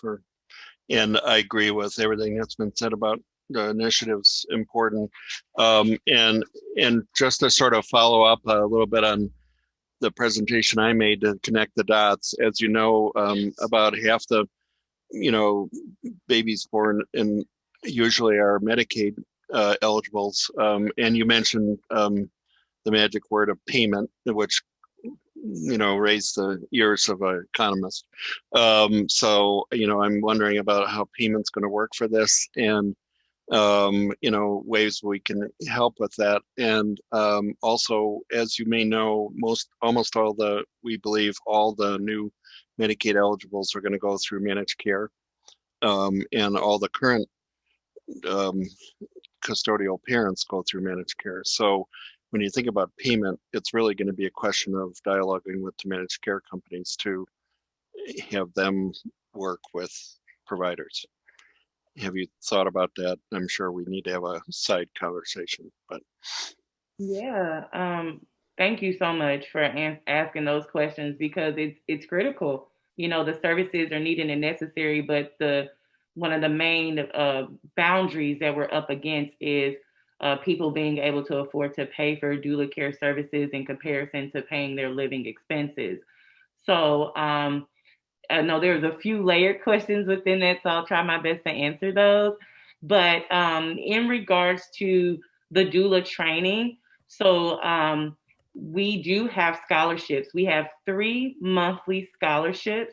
and I agree with everything that's been said about the initiative's important. And just to sort of follow up a little bit on the presentation I made to connect the dots, as you know, about half the babies born in usually are Medicaid eligibles, and you mentioned the magic word of payment, which raised the ears of an economist. So I'm wondering about how payment's going to work for this, and ways we can help with that. And also, as you may know, we believe all the new Medicaid eligibles are going to go through managed care, and all the current custodial parents go through managed care. So when you think about payment, it's really going to be a question of dialoguing with the managed care companies to have them work with providers. have you thought about that? I'm sure we need to have a side conversation, but. Yeah. Thank you so much for asking those questions because it's critical. You know, the services are needed and necessary, but one of the main boundaries that we're up against is people being able to afford to pay for doula care services in comparison to paying their living expenses. So I know there's a few layered questions within that, so I'll try my best to answer those. But in regards to the doula training, so we do have scholarships. We have 3 monthly scholarships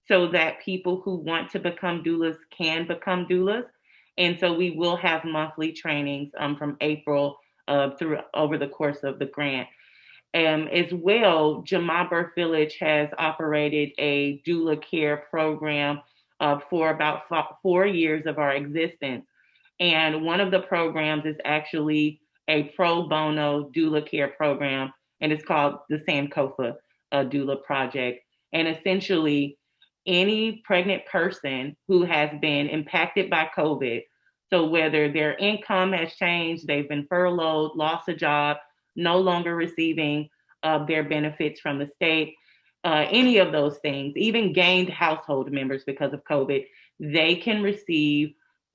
so that people who want to become doulas can become doulas. And so we will have monthly trainings from April through over the course of the grant. As well, Jama Birth Village has operated a doula care program for about 4 years of our existence. And one of the programs is actually a pro bono doula care program, and it's called the Sankofa Doula Project. And essentially, any pregnant person who has been impacted by COVID, so whether their income has changed, they've been furloughed, lost a job, no longer receiving their benefits from the state, any of those things, even gained household members because of COVID, they can receive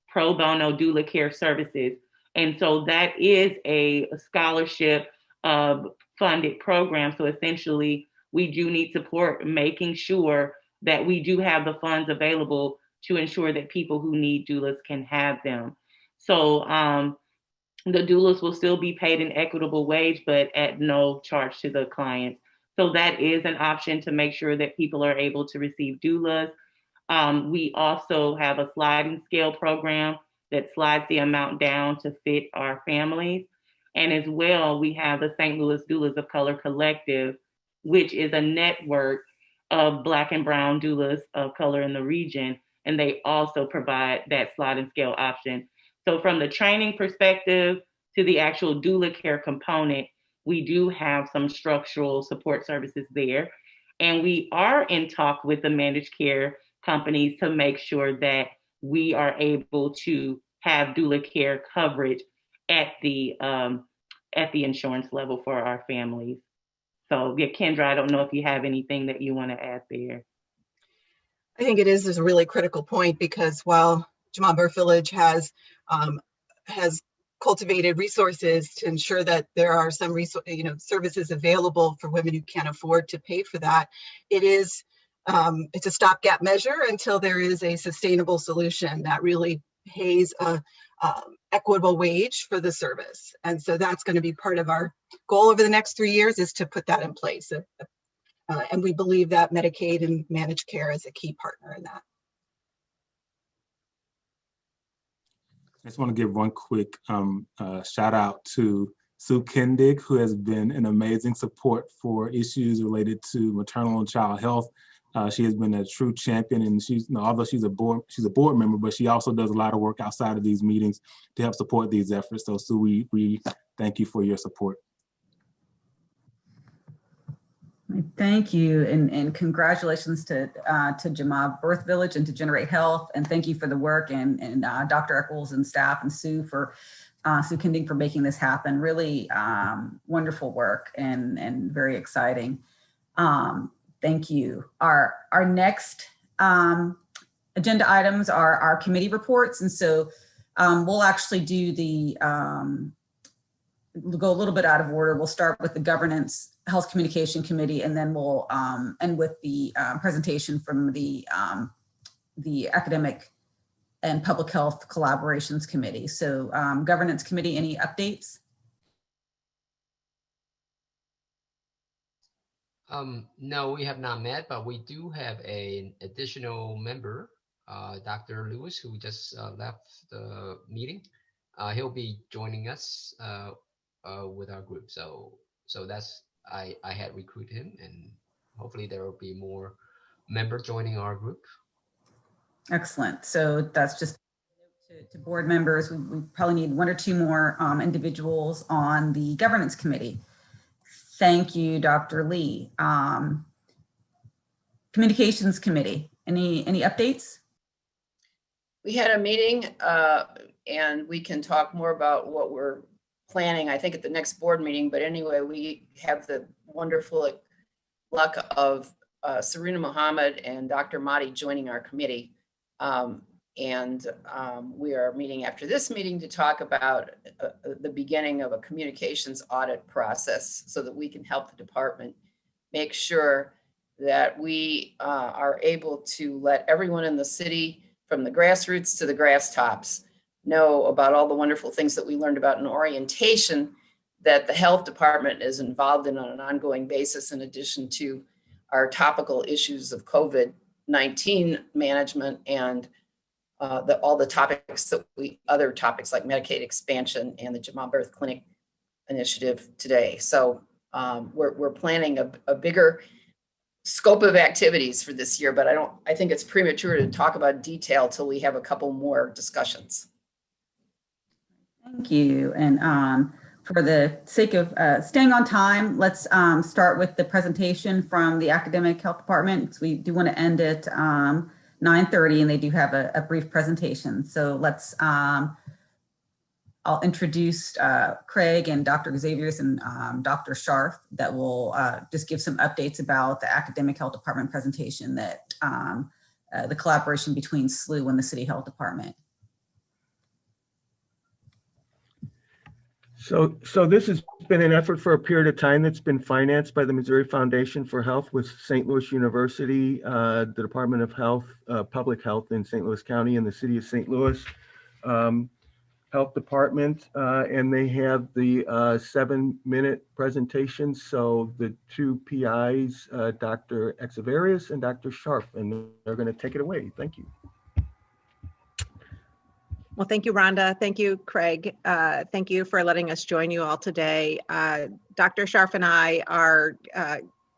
pro bono doula care services. And so that is a scholarship funded program. So essentially, we do need support making sure that we do have the funds available to ensure that people who need doulas can have them. So the doulas will still be paid an equitable wage, but at no charge to the clients. So that is an option to make sure that people are able to receive doulas. We also have a sliding scale program that slides the amount down to fit our families. And as well, we have the St. Louis Doulas of Color Collective, which is a network of Black and Brown doulas of color in the region. And they also provide that sliding scale option. So from the training perspective to the actual doula care component, we do have some structural support services there. And we are in talk with the managed care companies to make sure that we are able to have doula care coverage at the insurance level for our families. So yeah, Kendra, I don't know if you have anything that you want to add there. I think it is a really critical point because while Jama Birth Village has cultivated resources to ensure that there are some services available for women who can't afford to pay for that, it's a stopgap measure until there is a sustainable solution that really pays a equitable wage for the service. And so that's going to be part of our goal over the next 3 years, is to put that in place. And we believe that Medicaid and managed care is a key partner in that. I just want to give one quick shout out to Sue Kendig, who has been an amazing support for issues related to maternal and child health. She has been a true champion, and although she's a board member, but she also does a lot of work outside of these meetings to help support these efforts. So Sue, we thank you for your support. Thank you, and congratulations to Jama Birth Village and to Generate Health, and thank you for the work, and Dr. Eccles and staff, and Sue Kending for making this happen. Really wonderful work and very exciting. Thank you. Our next agenda items are our committee reports, and so we'll actually do we'll go a little bit out of order. We'll start with the Governance Health Communication Committee, and then we'll end with the presentation from the Academic and Public Health Collaborations Committee. So Governance Committee, any updates? No, we have not met, but we do have an additional member, Dr. Lewis, who just left the meeting. He'll be joining us with our group. So that's, I had recruited him, and hopefully there will be more members joining our group. Excellent. So that's just to board members. We probably need 1 or 2 more individuals on the Governance Committee. Thank you, Dr. Lee. Communications Committee, any updates? We had a meeting and we can talk more about what we're planning, I think, at the next board meeting. But anyway, we have the wonderful luck of Sarina Muhammad and Dr. Mahdi joining our committee. We are meeting after this meeting to talk about the beginning of a communications audit process so that we can help the department make sure that we are able to let everyone in the city, from the grassroots to the grass tops, know about all the wonderful things that we learned about in orientation that the health department is involved in on an ongoing basis, in addition to our topical issues of COVID-19 management and all the topics that other topics like Medicaid expansion and the Jamal Birth Clinic initiative today. So we're planning a bigger scope of activities for this year, but I think it's premature to talk about detail till we have a couple more discussions. Thank you. And for the sake of staying on time, let's start with the presentation from the Academic Health Department. So we do want to end at 9:30, and they do have a brief presentation. So let's, I'll introduce Craig and Dr. Xaviers and Dr. Scharf that will just give some updates about the Academic Health Department presentation, that the collaboration between SLU and the City Health Department. So this has been an effort for a period of time that's been financed by the Missouri Foundation for Health with St. Louis University, the Department of Health, Public Health in St. Louis County, and the City of St. Louis Health Department, and they have the 7-minute presentation. So the two PIs, Dr. Xaverius and Dr. Scharf, and they're going to take it away. Thank you. Well, thank you, Rhonda. Thank you, Craig. Thank you for letting us join you all today. Dr. Scharf and I are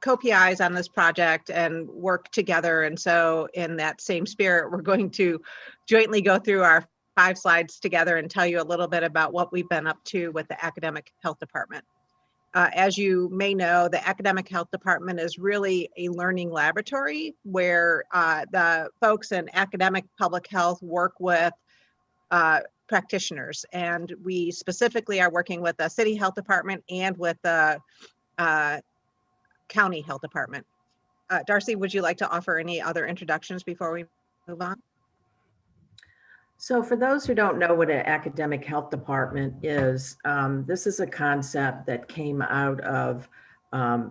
co-PIs on this project and work together. And so in that same spirit, we're going to jointly go through our 5 slides together and tell you a little bit about what we've been up to with the Academic Health Department. As you may know, the Academic Health Department is really a learning laboratory where the folks in academic public health work with practitioners. And we specifically are working with the City Health Department and with the County Health Department. Darcy, would you like to offer any other introductions before we move on? So for those who don't know what an academic health department is, this is a concept that came out of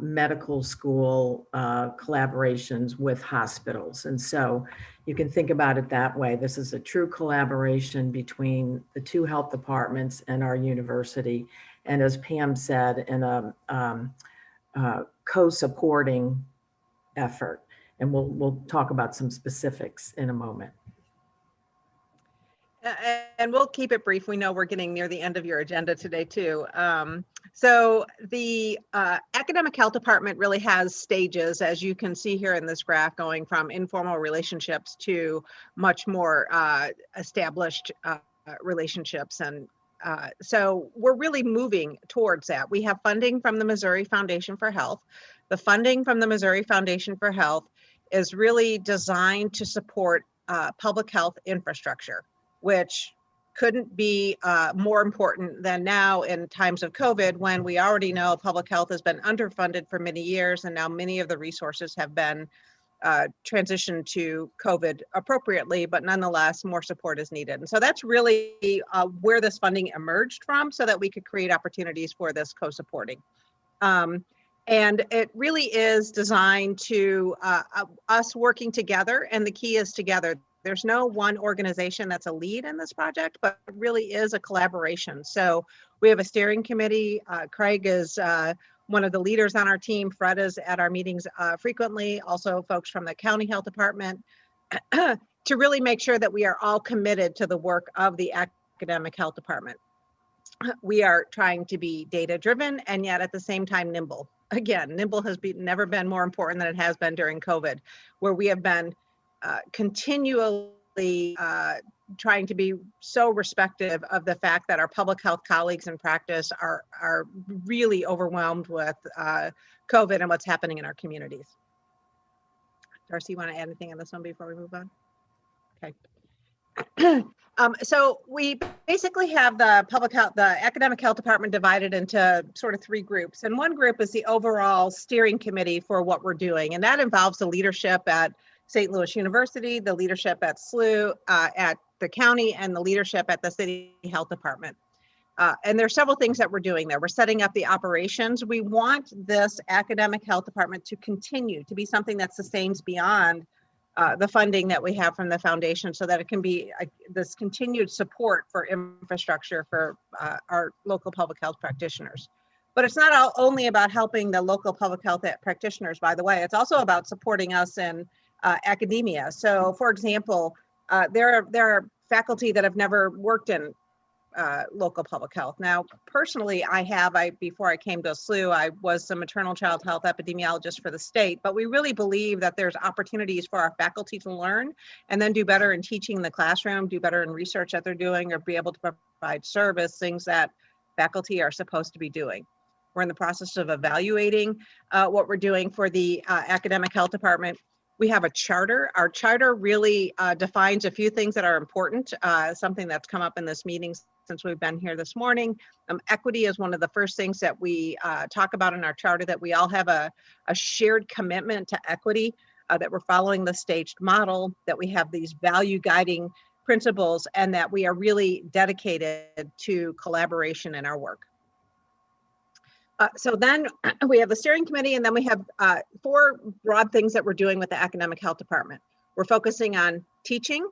medical school collaborations with hospitals. And so you can think about it that way. This is a true collaboration between the 2 health departments and our university. And as Pam said, in a co-supporting effort. And we'll talk about some specifics in a moment. And we'll keep it brief. We know we're getting near the end of your agenda today too. So the Academic Health Department really has stages, as you can see here in this graph, going from informal relationships to much more established relationships. And so we're really moving towards that. We have funding from the Missouri Foundation for Health. The funding from the Missouri Foundation for Health is really designed to support public health infrastructure, which couldn't be more important than now in times of COVID, when we already know public health has been underfunded for many years, and now many of the resources have been transitioned to COVID appropriately, but nonetheless, more support is needed. And so that's really where this funding emerged from, so that we could create opportunities for this co-supporting. And it really is designed to us working together, and the key is together. There's no one organization that's a lead in this project, but it really is a collaboration. So we have a steering committee. Craig is one of the leaders on our team. Fred is at our meetings frequently, also folks from the County Health Department, to really make sure that we are all committed to the work of the Academic Health Department. We are trying to be data-driven and yet at the same time nimble. Again, nimble has never been more important than it has been during COVID, where we have been continually trying to be so respective of the fact that our public health colleagues in practice are really overwhelmed with COVID and what's happening in our communities. Darcy, you want to add anything on this one before we move on? Okay. So we basically have the academic health department divided into sort of three groups. And one group is the overall steering committee for what we're doing. And that involves the leadership at St. Louis University, the leadership at SLU, at the county, and the leadership at the city health department. And there are several things that we're doing there. We're setting up the operations. We want this academic health department to continue to be something that sustains beyond the funding that we have from the foundation, so that it can be this continued support for infrastructure for our local public health practitioners. But it's not only about helping the local public health practitioners, by the way, it's also about supporting us in academia. So for example, there are faculty that have never worked in local public health. Now, personally, before I came to SLU, I was a maternal child health epidemiologist for the state, but we really believe that there's opportunities for our faculty to learn and then do better in teaching in the classroom, do better in research that they're doing, or be able to provide service, things that faculty are supposed to be doing. We're in the process of evaluating what we're doing for the academic health department. We have a charter. Our charter really defines a few things that are important, something that's come up in this meeting since we've been here this morning. Equity is one of the first things that we talk about in our charter, that we all have a shared commitment to equity, that we're following the staged model, that we have these value guiding principles, and that we are really dedicated to collaboration in our work. So then we have the steering committee, and then we have four broad things that we're doing with the academic health department. We're focusing on teaching,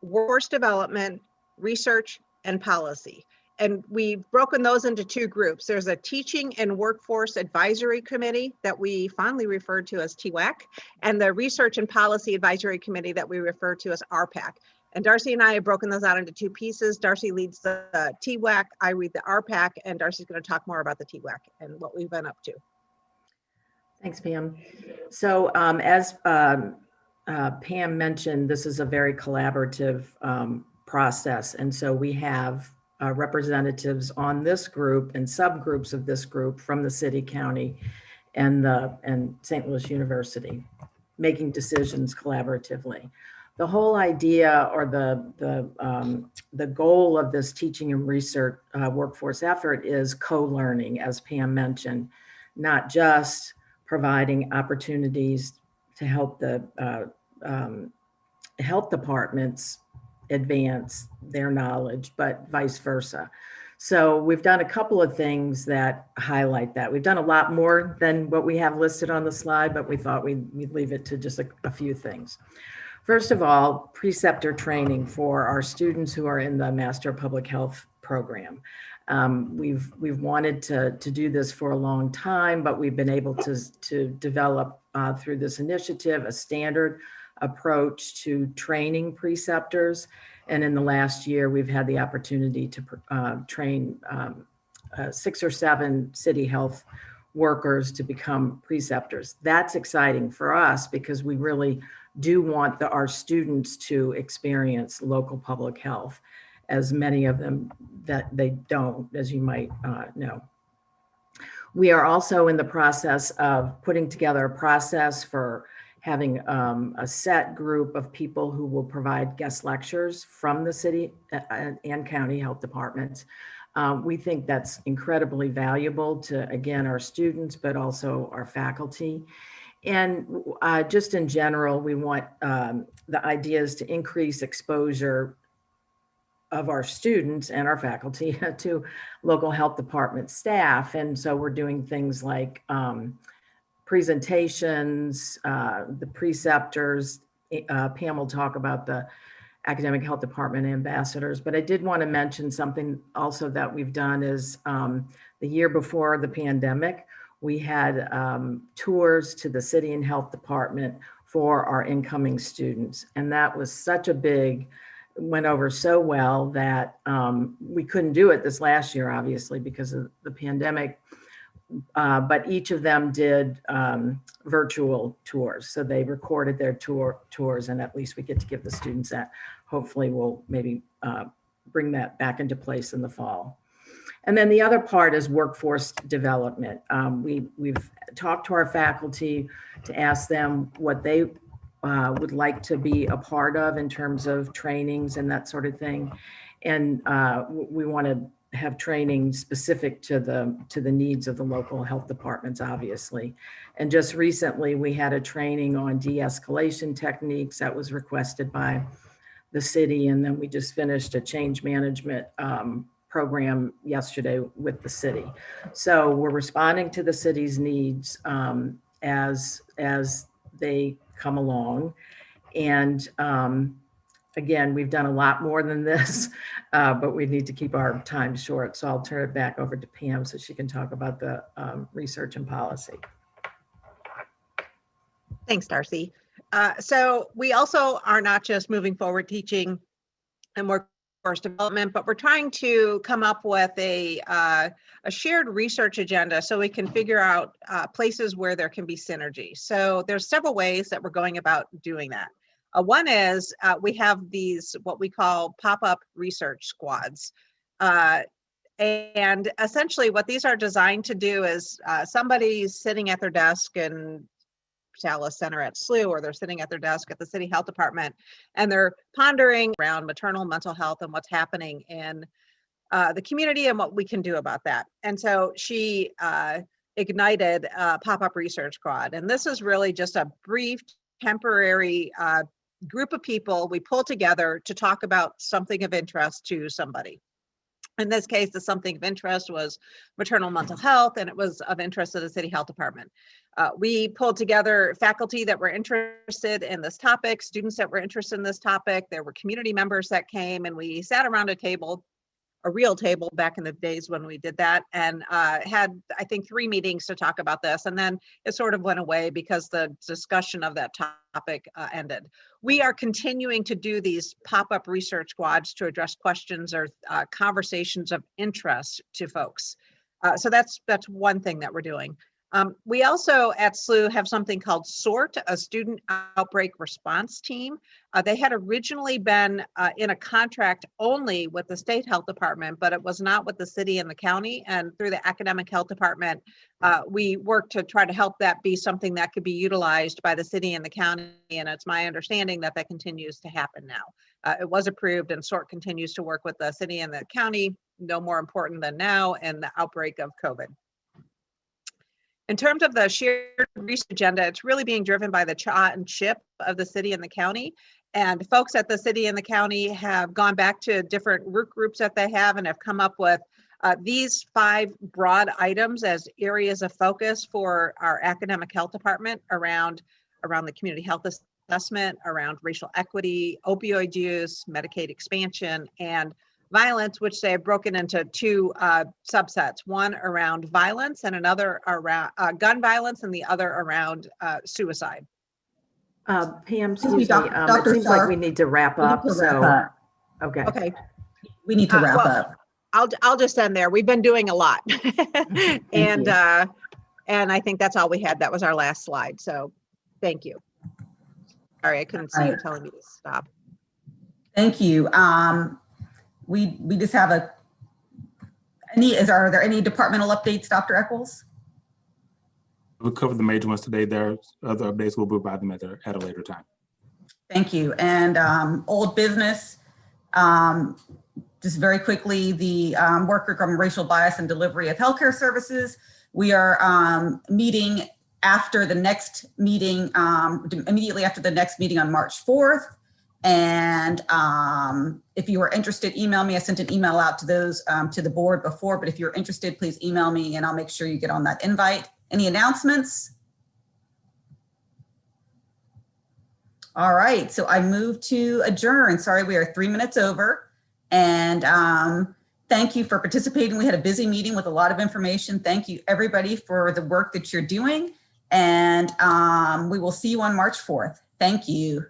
workforce development, research, and policy. And we've broken those into two groups. There's a teaching and workforce advisory committee that we fondly refer to as TWAC, and the research and policy advisory committee that we refer to as RPAC. And Darcy and I have broken those out into two pieces. Darcy leads the TWAC, I read the RPAC, and Darcy's going to talk more about the TWAC and what we've been up to. Thanks, Pam. So as Pam mentioned, this is a very collaborative process. And so we have representatives on this group and subgroups of this group from the city, county, and St. Louis University, making decisions collaboratively. The whole idea, or the goal of this teaching and research workforce effort, is co-learning, as Pam mentioned, not just providing opportunities to help the health departments advance their knowledge, but vice versa. So we've done a couple of things that highlight that. We've done a lot more than what we have listed on the slide, but we thought we'd leave it to just a few things. First of all, preceptor training for our students who are in the Master of Public Health program. We've wanted to do this for a long time, but we've been able to develop through this initiative a standard approach to training preceptors. And in the last year, we've had the opportunity to train 6 or 7 city health workers to become preceptors. That's exciting for us because we really do want our students to experience local public health, as many of them that they don't, as you might know. We are also in the process of putting together a process for having a set group of people who will provide guest lectures from the city and county health departments. We think that's incredibly valuable to, again, our students, but also our faculty. And just in general, we want the ideas to increase exposure of our students and our faculty to local health department staff. And so we're doing things like presentations, the preceptors. Pam will talk about the academic health department ambassadors, but I did want to mention something also that we've done is the year before the pandemic, we had tours to the city and health department for our incoming students. And that was went over so well that we couldn't do it this last year, obviously, because of the pandemic. But each of them did virtual tours. So they recorded their tours, and at least we get to give the students that. Hopefully we'll maybe bring that back into place in the fall. And then the other part is workforce development. We've talked to our faculty to ask them what they would like to be a part of in terms of trainings and that sort of thing. And we want to have training specific to the needs of the local health departments, obviously. And just recently, we had a training on de-escalation techniques that was requested by the city. And then we just finished a change management program yesterday with the city. So we're responding to the city's needs as they come along. And again, we've done a lot more than this, but we need to keep our time short. So I'll turn it back over to Pam so she can talk about the research and policy. Thanks, Darcy. So we also are not just moving forward teaching and workforce development, but we're trying to come up with a shared research agenda so we can figure out places where there can be synergy. So there's several ways that we're going about doing that. One is we have these, what we call pop-up research squads. And essentially what these are designed to do is somebody's sitting at their desk in Salas Center at SLU, or they're sitting at their desk at the City Health Department, and they're pondering around maternal mental health and what's happening in the community and what we can do about that. And so she ignited a pop-up research squad. And this is really just a brief, temporary group of people we pull together to talk about something of interest to somebody. In this case, the something of interest was maternal mental health, and it was of interest to the City Health Department. We pulled together faculty that were interested in this topic, students that were interested in this topic. There were community members that came, and we sat around a table, a real table back in the days when we did that, and had, I think, 3 meetings to talk about this. And then it sort of went away because the discussion of that topic ended. We are continuing to do these pop-up research squads to address questions or conversations of interest to folks. So that's one thing that we're doing. We also at SLU have something called SORT, a Student Outbreak Response Team. They had originally been in a contract only with the State Health Department, but it was not with the city and the county. And through the Academic Health Department, we worked to try to help that be something that could be utilized by the city and the county. And it's my understanding that that continues to happen now. It was approved, and SORT continues to work with the city and the county, no more important than now, and the outbreak of COVID. In terms of the shared research agenda, it's really being driven by the CHA and CHIP of the city and the county. And folks at the city and the county have gone back to different work groups that they have and have come up with these 5 broad items as areas of focus for our academic health department around the community health assessment, around racial equity, opioid use, Medicaid expansion, and violence, which they have broken into 2 subsets, one around violence and another around gun violence, and the other around suicide. Pam, excuse me, it seems like we need to wrap up. Okay. We need to wrap up. I'll just end there. We've been doing a lot. And I think that's all we had. That was our last slide. So thank you. Sorry, I couldn't see you telling me to stop. Thank you. We just have are there any departmental updates, Dr. Eccles? We'll cover the major ones today. There are other updates. We'll provide them at a later time. Thank you. And old business, just very quickly, the work group on racial bias and delivery of healthcare services. We are meeting after the next meeting, immediately after the next meeting on March 4th. And if you are interested, email me. I sent an email out to those to the board before, but if you're interested, please email me and I'll make sure you get on that invite. Any announcements? All right, so I move to adjourn. Sorry, we are 3 minutes over. And thank you for participating. We had a busy meeting with a lot of information. Thank you everybody for the work that you're doing. And we will see you on March 4th. Thank you.